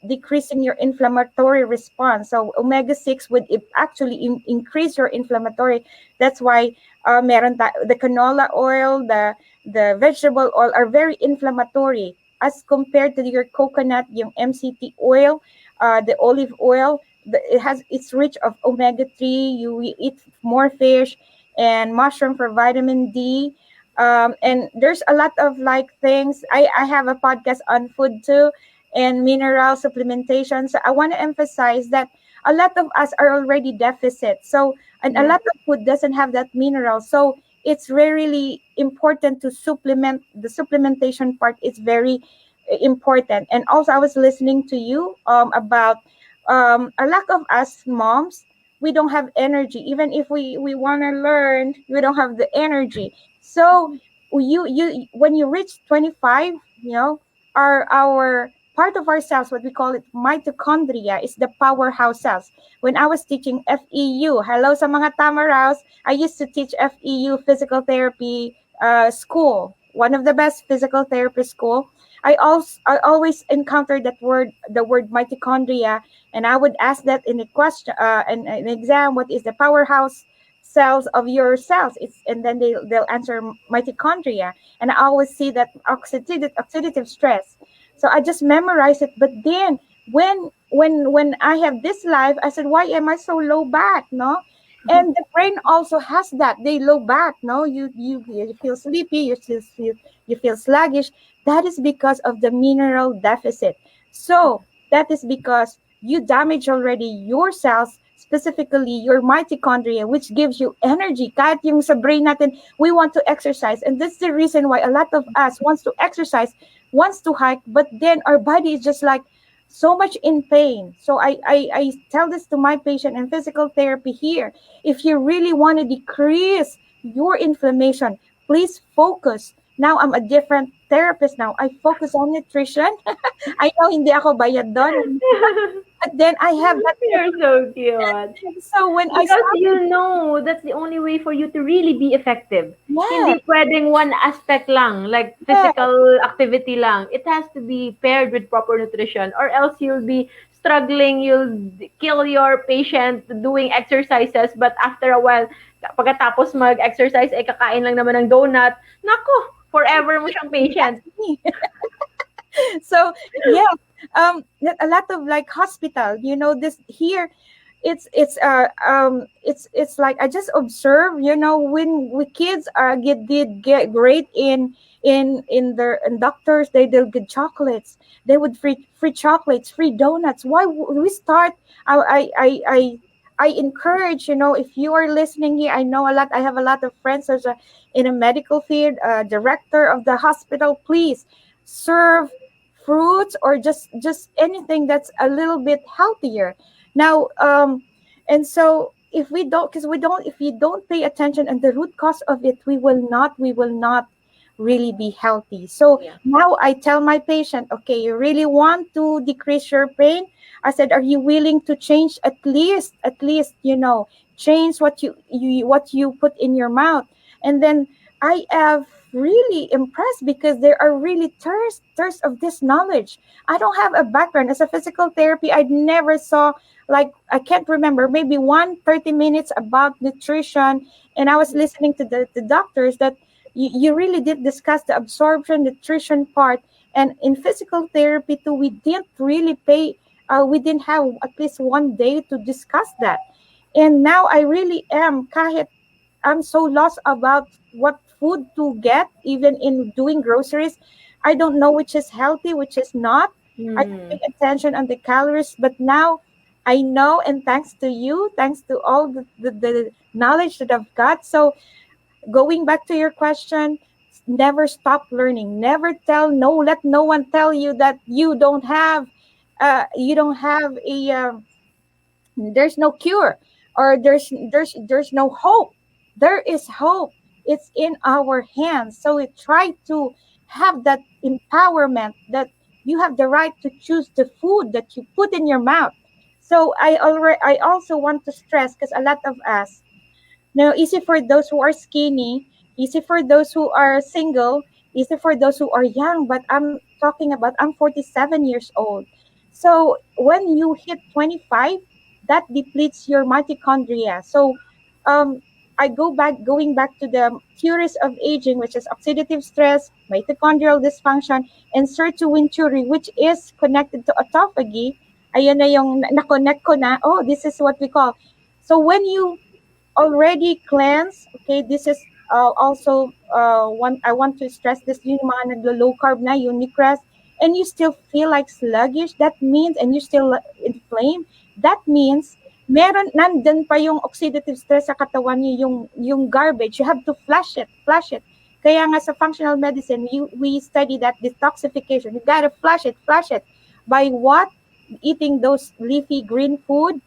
decreasing your inflammatory response. So omega 6 would actually increase your inflammatory. That's why the canola oil, the vegetable oil are very inflammatory as compared to your coconut, yung MCT oil, the olive oil. It's rich of omega 3. You eat more fish and mushroom for vitamin D. And there's a lot of like things. I have a podcast on food too and mineral supplementation. So I want to emphasize that a lot of us are already deficit. So and a Yeah. lot of food doesn't have that mineral. So it's really important to supplement. The supplementation part is very important. And also I was listening to you about a lack of us moms, we don't have energy. Even if we want to learn, we don't have the energy. So you when you reach 25, our part of our cells, what we call it mitochondria, is the powerhouse cells. When I was teaching FEU, hello sa mga Tamaraos, I used to teach FEU, physical therapy school, one of the best physical therapy school. I always encountered the word mitochondria, and I would ask that in a question, in an exam, what is the powerhouse cells of your cells? And then they'll answer mitochondria, and I always see that oxidative stress. So I just memorize it. But then when I have this life, I said, why am I so low bat? No, and the brain also has that. They low bat. No, you feel sleepy. You feel sluggish. That is because of the mineral deficit. So that is because you damage already your cells, specifically your mitochondria, which gives you energy. Kahit yung sa brain natin, we want to exercise. And that's the reason why a lot of us wants to exercise, wants to hike, but then our body is just like so much in pain. So I tell this to my patient in physical therapy here. If you really want to decrease your inflammation, please focus. Now I'm a different therapist now. I focus on nutrition. I know hindi ako bayad doon. But then I have that. You're so cute. So when I Because started, you know that's the only way for you to really be effective. yes, Hindi pwedeng one aspect lang, like yes, physical activity lang. It has to be paired with proper nutrition, or else you'll be struggling, you'll kill your patient doing exercises, but after a while, pagkatapos mag-exercise, ay kakain lang naman ng donut. Nako, forever mo siyang that's patient. me. So yeah, a lot of like hospital, this here, it's like I just observe, when we kids did get great in their in doctors, they'll get chocolates. They would free chocolates, free donuts. Why we start? I encourage, if you are listening here, I know a lot. I have a lot of friends who's in a medical field, director of the hospital. Please serve fruits or just anything that's a little bit healthier. Now, and so if we don't, because we don't, if you don't pay attention and the root cause of it, we will not really be healthy. So Yeah. now I tell my patient, okay, you really want to decrease your pain? I said, are you willing to change at least, change what you put in your mouth? And then I have really impressed because they are really thirst of this knowledge. I don't have a background as a physical therapy. I never saw, like, I can't remember, maybe 1 30 minutes about nutrition. And I was listening to the doctors that you really did discuss the absorption nutrition part. And in physical therapy too, we didn't really pay, we didn't have at least one day to discuss that. And now I really am, kahit I'm so lost about what food to get, even in doing groceries. I don't know which is healthy, which is not. I don't pay Mm. attention on the calories, but now I know, and thanks to you, thanks to all the knowledge that I've got. So going back to your question, never stop learning. Never tell no. Let no one tell you that you don't have a there's no cure, or there's no hope. There is hope. It's in our hands. So we try to have that empowerment that you have the right to choose the food that you put in your mouth. So I also want to stress, because a lot of us, now, easy for those who are skinny, easy for those who are single, easy for those who are young. But I'm talking about, I'm 47 years old. So when you hit 25, that depletes your mitochondria. So um, going back to the theories of aging, which is oxidative stress, mitochondrial dysfunction, and sirtuin, which is connected to autophagy. Ayun na yung na-connect ko na, oh, this is what we call. So when you already cleansed. Okay, this is also one I want to stress this, yung mga naglo-low carb na, uniquest, and you still feel like sluggish, that means, and you still inflamed, that means meron nandun pa yung oxidative stress sa katawan niyo, yung garbage. You have to flush it. Kaya nga sa functional medicine, we study that detoxification. You gotta flush it. By what? Eating those leafy green food,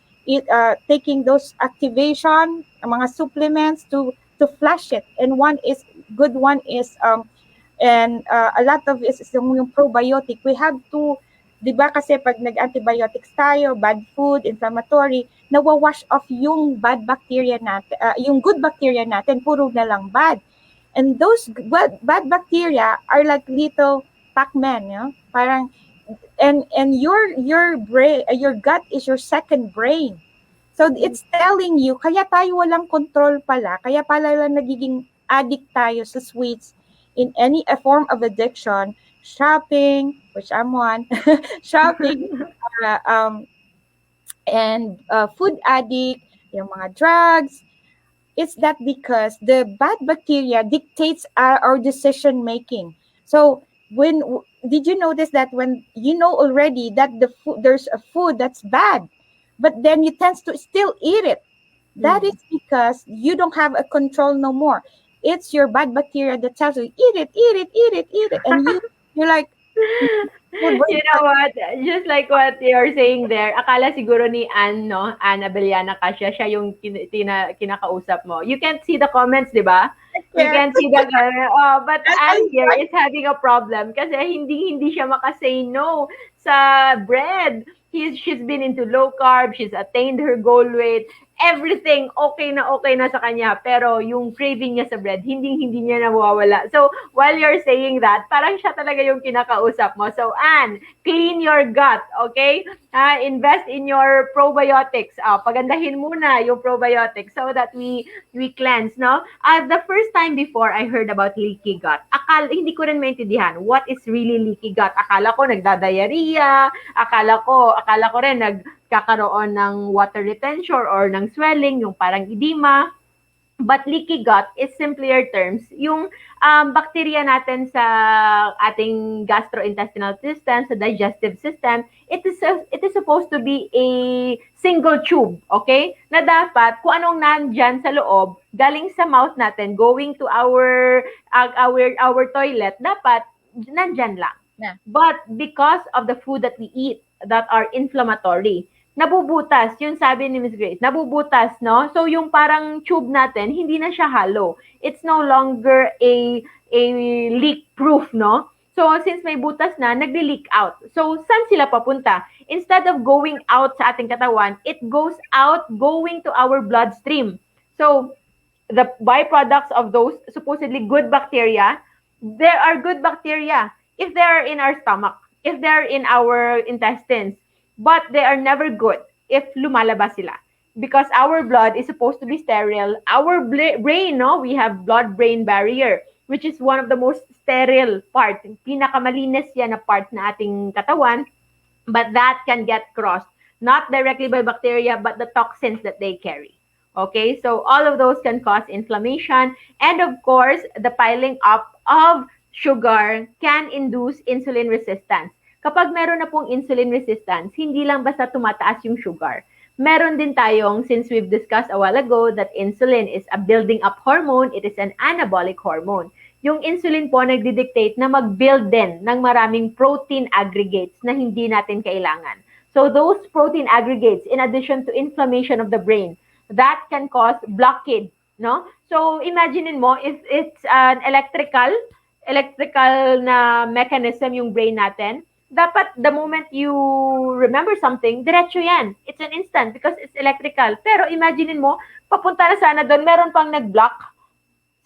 taking those activation, mga supplements to flush it. And one is good one is and a lot of is yung probiotic. We have to, 'di ba, kasi pag nag-antibiotics tayo, bad food, inflammatory, nawawash off yung bad bacteria natin, yung good bacteria natin, puro na lang bad. And those bad bacteria are like little Pac-Man, parang, and your brain, your gut is your second brain. So it's telling you, kaya tayo walang control pala, kaya pala lang nagiging addict tayo sa sweets, in any form of addiction, shopping, which I'm one, shopping, uh, um, and food addict, yung mga drugs. It's that because the bad bacteria dictates our decision making. So did you notice that when you know already that there's a food that's bad, but then you tend to still eat it? That is Mm. because you don't have a control no more. It's your bad bacteria that tells you, eat it, eat it, eat it, eat it, and you're like, your You brain. know what? Just like what you're saying there, akala siguro ni Ann, no? Ann Abellana Cassia, siya yung kinakausap mo. You can't see the comments, di ba? You Care. can't see the but I Ann here is having a problem kasi hindi siya makasay no sa bread. She's been into low carb, she's attained her goal weight, everything okay na sa kanya, pero yung craving niya sa bread, hindi niya nawawala. So, while you're saying that, parang siya talaga yung kinakausap mo. So, Anne, clean your gut, okay? Invest in your probiotics. Pagandahin muna yung probiotics so that we cleanse, no? The first time before I heard about leaky gut, hindi ko rin maintindihan what is really leaky gut. Akala ko nagdadiarrhea, akala ko rin nagkakaroon ng water retention or ng swelling, yung parang edema. But leaky gut is simpler terms. Yung bacteria natin sa ating gastrointestinal system, sa digestive system, it is supposed to be a single tube, okay? Na dapat kung anong nandyan sa loob, galing sa mouth natin, going to our toilet, dapat nandyan lang. Yeah. But because of the food that we eat that are inflammatory, nabubutas, yung sabi ni Miss Grace, nabubutas, no? So yung parang tube natin, hindi na siya hollow. It's no longer a leak proof, no? So since may butas na, nagli-leak out. So saan sila papunta? Instead of going out sa ating katawan, it goes out going to our bloodstream. So the byproducts of those supposedly good bacteria, there are good bacteria if they are in our stomach, if they are in our intestines, but they are never good if lumalabas sila. Because our blood is supposed to be sterile. Our brain, no, we have blood-brain barrier, which is one of the most sterile part. Pinakamalinis yan na part na ating katawan, but that can get crossed, not directly by bacteria, but the toxins that they carry. Okay, so all of those can cause inflammation. And of course, the piling up of sugar can induce insulin resistance. Kapag meron na pong insulin resistance, hindi lang basta tumataas yung sugar. Meron din tayong, since we've discussed a while ago, that insulin is a building up hormone, it is an anabolic hormone. Yung insulin po nagdidictate na mag-build din ng maraming protein aggregates na hindi natin kailangan. So those protein aggregates, in addition to inflammation of the brain, that can cause blockade, no? So imagine mo, if it's an electrical na mechanism yung brain natin, dapat the moment you remember something, diretso yan. It's an instant because it's electrical. Pero imagine mo, papunta na sana doon, meron pang nag-block.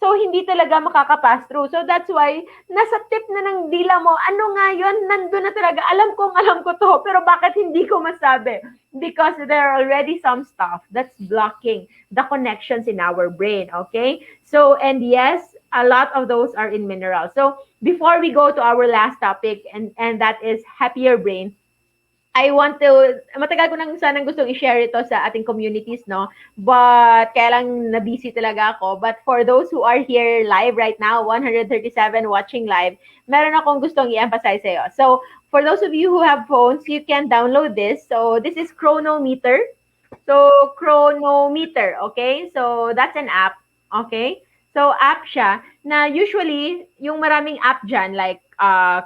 So, hindi talaga makakapass through. So, that's why, nasa tip na ng dila mo, ano nga yun, nandun na talaga. Alam ko to, pero bakit hindi ko masabi? Because there are already some stuff that's blocking the connections in our brain, okay? So, and yes, a lot of those are in minerals. So, before we go to our last topic, and that is happier brain, matagal ko nang sanang gustong i-share ito sa ating communities, no? But, kaya lang na-busy talaga ako. But for those who are here live right now, 137 watching live, meron akong gustong i-emphasize sa'yo. So, for those of you who have phones, you can download this. So, this is Chronometer. So, Chronometer, okay? So, that's an app, okay? So, app siya na usually, yung maraming app dyan, like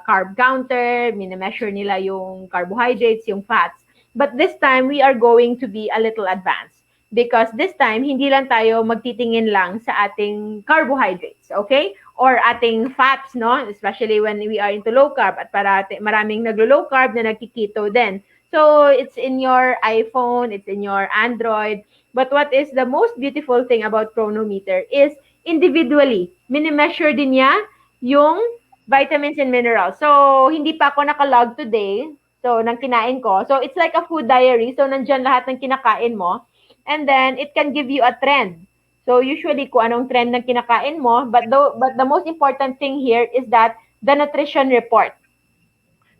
carb counter, minimeasure nila yung carbohydrates, yung fats. But this time, we are going to be a little advanced. Because this time, hindi lang tayo magtitingin lang sa ating carbohydrates, okay? Or ating fats, no? Especially when we are into low carb at maraming naglo-low carb na nagkiketo din. So, it's in your iPhone, it's in your Android. But what is the most beautiful thing about Chronometer is individually, minimeasure din niya yung vitamins and minerals. So, hindi pa ako nakalog today. So, nang kinain ko. So, it's like a food diary. So, nandyan lahat ng kinakain mo. And then, it can give you a trend. So, usually, kung anong trend ng kinakain mo. But the most important thing here is that the nutrition report.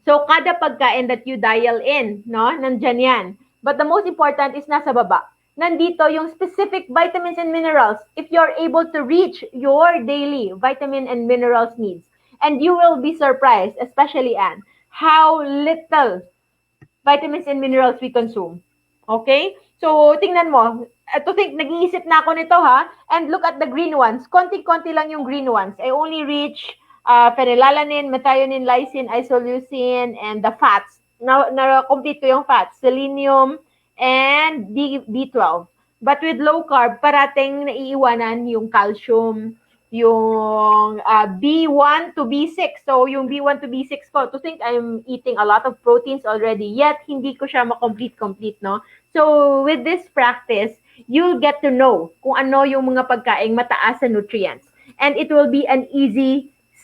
So, kada pagkain that you dial in, no? Nandyan yan. But the most important is nasa baba. Nandito yung specific vitamins and minerals if you're able to reach your daily vitamin and minerals needs. And you will be surprised, especially Anne, how little vitamins and minerals we consume. Okay? So, tingnan mo. Nag-iisip na ako nito ha. And look at the green ones. Konti-konti lang yung green ones. I only reach phenylalanine, methionine, lysine, isoleucine, and the fats. Na-complete ko yung fats. Selenium, and B12. But with low carb, parating naiiwanan yung calcium, yung B1 to B6. So, yung B1 to B6 ko, to think I'm eating a lot of proteins already, yet hindi ko siya complete, no? So, with this practice, you'll get to know kung ano yung mga pagkaing mataas sa nutrients. And it will be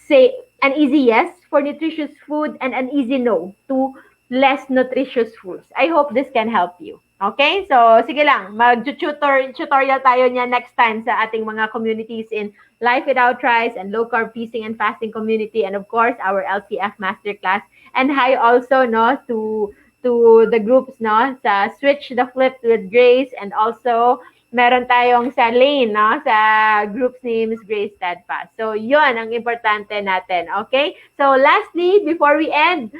say, an easy yes for nutritious food and an easy no to less nutritious foods. I hope this can help you. Okay? So, sige lang, tutorial tayo niya next time sa ating mga communities in Life Without Rice and Low Carb Feasting and Fasting community, and of course, our LCF Masterclass. And hi also, no, to the groups, no, sa Switch the Flip with Grace, and also meron tayong sa Lane, no, sa groups ni Miss Grace Steadfast. So, yun ang importante natin, okay? So, lastly, before we end,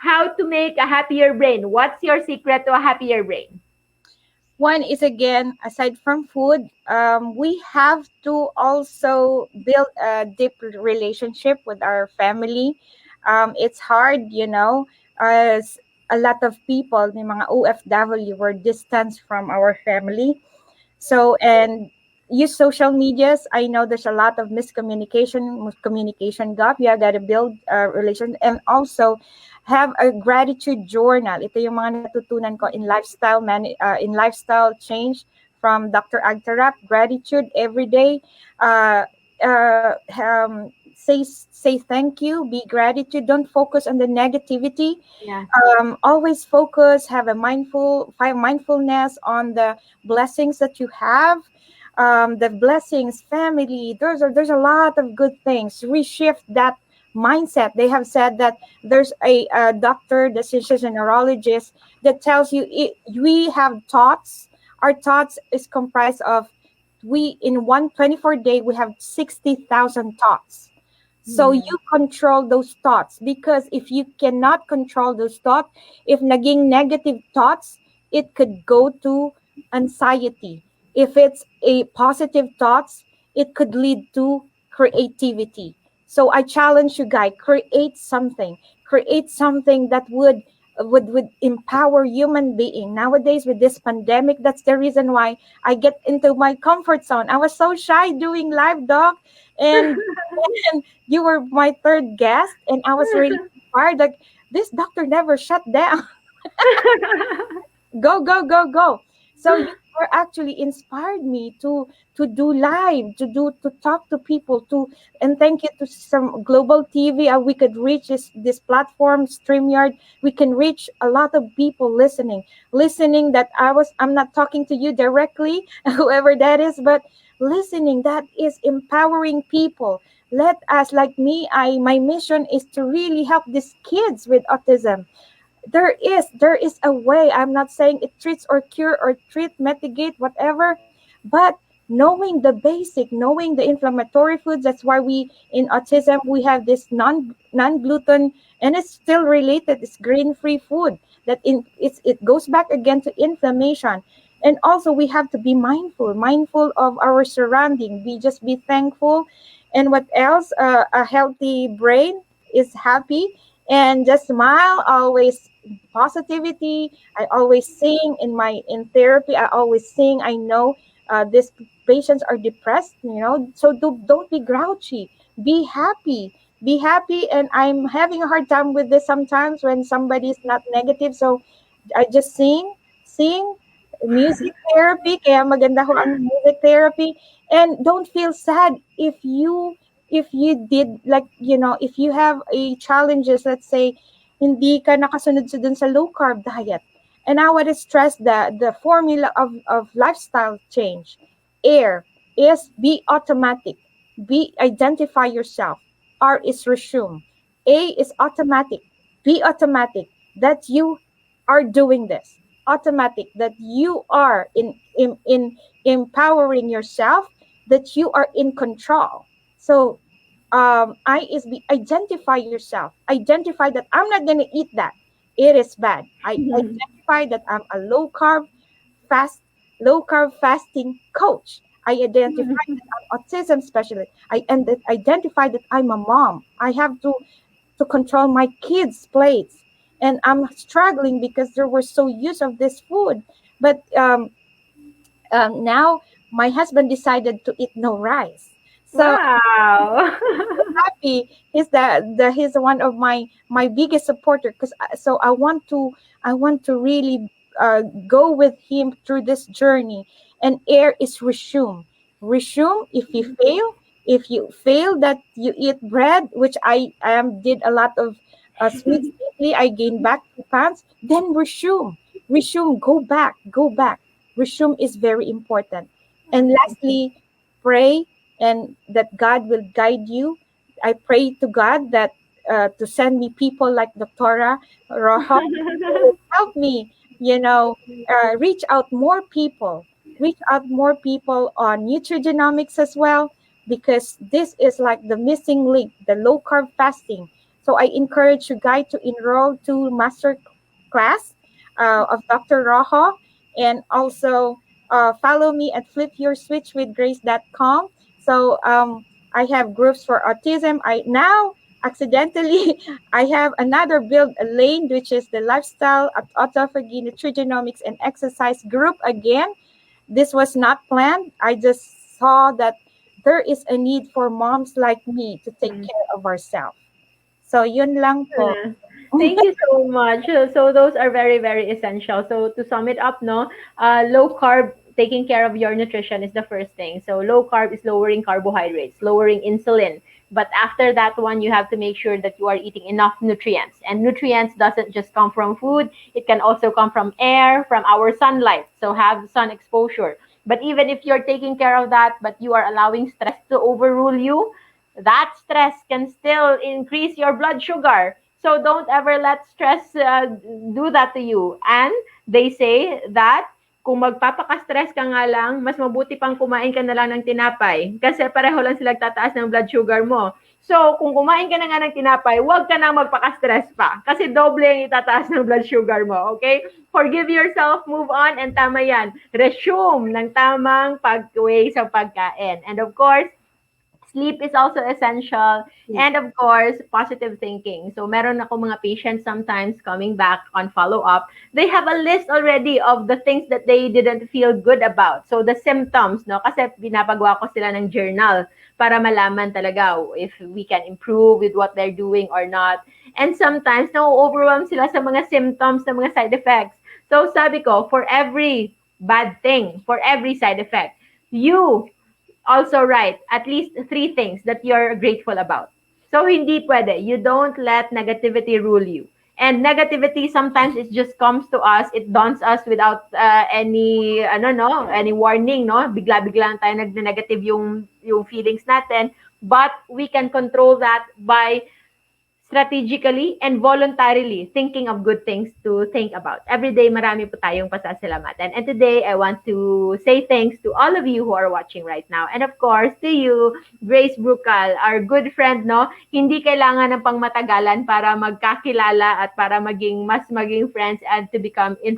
how to make a happier brain. What's your secret to a happier brain? One is, again, aside from food, we have to also build a deep relationship with our family. It's hard, as a lot of people, may mga OFW, were distanced from our family. So, and use social medias. I know there's a lot of communication gap. You got to build a relation, and also have a gratitude journal. Ito yung mga natutunan ko in in lifestyle change from Dr. Agtarap. Gratitude every day. Uh, say thank you. Be gratitude. Don't focus on the negativity. Yeah. Always focus. Have a mindfulness on the blessings that you have. The blessings, family. There's a lot of good things. Reshift that mindset. They have said that there's a doctor, the physician, neurologist, that tells you we have thoughts. Our thoughts is comprised of, we in 1 24 day we have 60,000 thoughts. So you control those thoughts, because if you cannot control those thoughts, if naging negative thoughts, it could go to anxiety. If it's a positive thoughts, it could lead to creativity. So I challenge you guys, create something that would empower human being. Nowadays with this pandemic, that's the reason why I get into my comfort zone. I was so shy doing live, doc, and you were my third guest, and I was really inspired. Like, this doctor never shut down. Go, go, go, go. So you were actually inspired me to do live, to talk to people, and thank you to some global TV. We could reach this platform, StreamYard. We can reach a lot of people listening that I'm not talking to you directly, whoever that is, but listening, that is empowering people. Let us, like me, my mission is to really help these kids with autism. There is a way. I'm not saying it treats or cure or mitigate, whatever, but knowing the inflammatory foods. That's why we in autism we have this non-gluten, and it's still related. It's grain-free food it goes back again to inflammation. And also we have to be mindful of our surrounding. Be thankful. And what else? A healthy brain is happy, and just smile. Always positivity. I always sing in therapy. I always sing. I know these patients are depressed, so don't be grouchy. Be happy. And I'm having a hard time with this sometimes when somebody is not negative. So I just sing music therapy. Kaya maganda ho ang music therapy. And don't feel sad if you did, like, if you have a challenges. Let's say hindi ka nakasunod sa dun sa low carb diet. And I would stress the formula of lifestyle change. Air is be automatic. Identify yourself. R is resume. A is automatic. Be automatic that you are doing this. Automatic that you are in empowering yourself, that you are in control. So I is be identify yourself. Identify that I'm not gonna eat that. It is bad. I identify that I'm a fast low carb fasting coach. I identify that I'm autism specialist. Identify that I'm a mom. I have to control my kids' plates, and I'm struggling because they were so used of this food. But now my husband decided to eat no rice. So Wow. happy. He's one of my biggest supporter, because so I want to really go with him through this journey. And air is resume. Resume if you fail. If you fail that you eat bread, which I did a lot of sweets lately, I gained back 2 pounds. Then resume, resume, go back, go back. Resume is very important. And lastly, pray and that God will guide you. I pray to God that to send me people like Doctora Rojo who will help me, reach out more people, reach out more people on nutrigenomics as well, because this is like the missing link, the low carb fasting. So I encourage you guys to enroll to master class of Dr. Rojo, and also follow me at flipyourswitchwithgrace.com. So I have groups for autism. I now accidentally I have another build a lane, which is the lifestyle, autophagy, nutrigenomics, and exercise group again. This was not planned. I just saw that there is a need for moms like me to take care of ourselves. So yun lang po. Thank you so much. So those are very, very essential. So to sum it up, no, low carb, taking care of your nutrition is the first thing. So low carb is lowering carbohydrates, lowering insulin. But after that one, you have to make sure that you are eating enough nutrients. And nutrients doesn't just come from food. It can also come from air, from our sunlight. So have sun exposure. But even if you're taking care of that, but you are allowing stress to overrule you, that stress can still increase your blood sugar. So don't ever let stress do that to you. And they say that kung magpapaka-stress ka nga lang, mas mabuti pang kumain ka na lang ng tinapay. Kasi pareho lang sila tataas ng blood sugar mo. So, kung kumain ka na nga ng tinapay, huwag ka na magpaka-stress pa. Kasi doble ang itataas ng blood sugar mo. Okay? Forgive yourself, move on, and tama yan. Resume ng tamang pag-way sa pagkain. And of course, sleep is also essential. And of course, positive thinking. So meron ako mga patients sometimes coming back on follow-up. They have a list already of the things that they didn't feel good about. So the symptoms, no? Kasi binabagawa ko sila ng journal para malaman talaga if we can improve with what they're doing or not. And sometimes, na-overwhelm sila sa mga symptoms, sa mga side effects. So sabi ko, for every bad thing, for every side effect, you also write at least 3 things that you're grateful about. So hindi pwede. You don't let negativity rule you. And negativity sometimes it just comes to us, it dawns us without any any warning, no? Bigla-bigla lang tayo negative yung feelings natin, but we can control that by strategically and voluntarily thinking of good things to think about. Every day, marami po tayong pasasalamatan. And today, I want to say thanks to all of you who are watching right now. And of course, to you, Grace Brucal, our good friend, no? Hindi kailangan ng pangmatagalan para magkakilala at para maging friends and to become a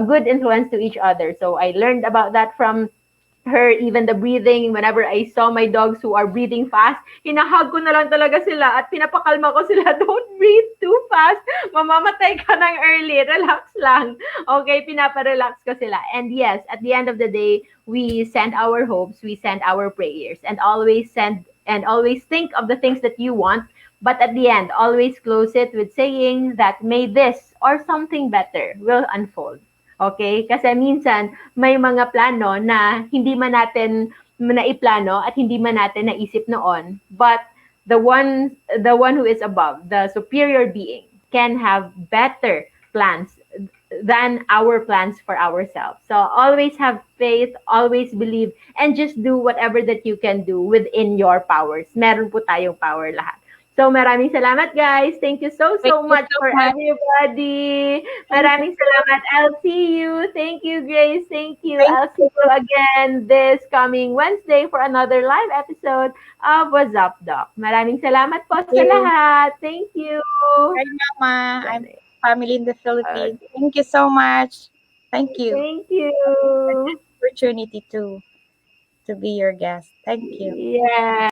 good influence to each other. So I learned about that from her, even the breathing, whenever I saw my dogs who are breathing fast, hinahag ko na lang talaga sila at pinapakalma ko sila, don't breathe too fast, mamamatay ka ng early, relax lang. Okay, pinaparelax ko sila. And yes, at the end of the day, we send our hopes, we send our prayers, and always think of the things that you want, but at the end, always close it with saying that may this or something better will unfold. Okay? Kasi minsan, may mga plano na hindi man natin naiplano at hindi man natin naisip noon. But the one who is above, the superior being, can have better plans than our plans for ourselves. So always have faith, always believe, and just do whatever that you can do within your powers. Meron po tayong power lahat. So maraming salamat guys. Thank you so Thank you much so for much. everybody. Maraming salamat. I'll see you. Thank you Grace. Thank you. Thank I'll see you again this coming Wednesday for another live episode of What's Up Doc. Maraming salamat po sa you. lahat. Thank you. Hi, Mama. I'm family in the Philippines. Thank you so much. Thank you. Thank you. Opportunity to be your guest. Thank you. Yeah.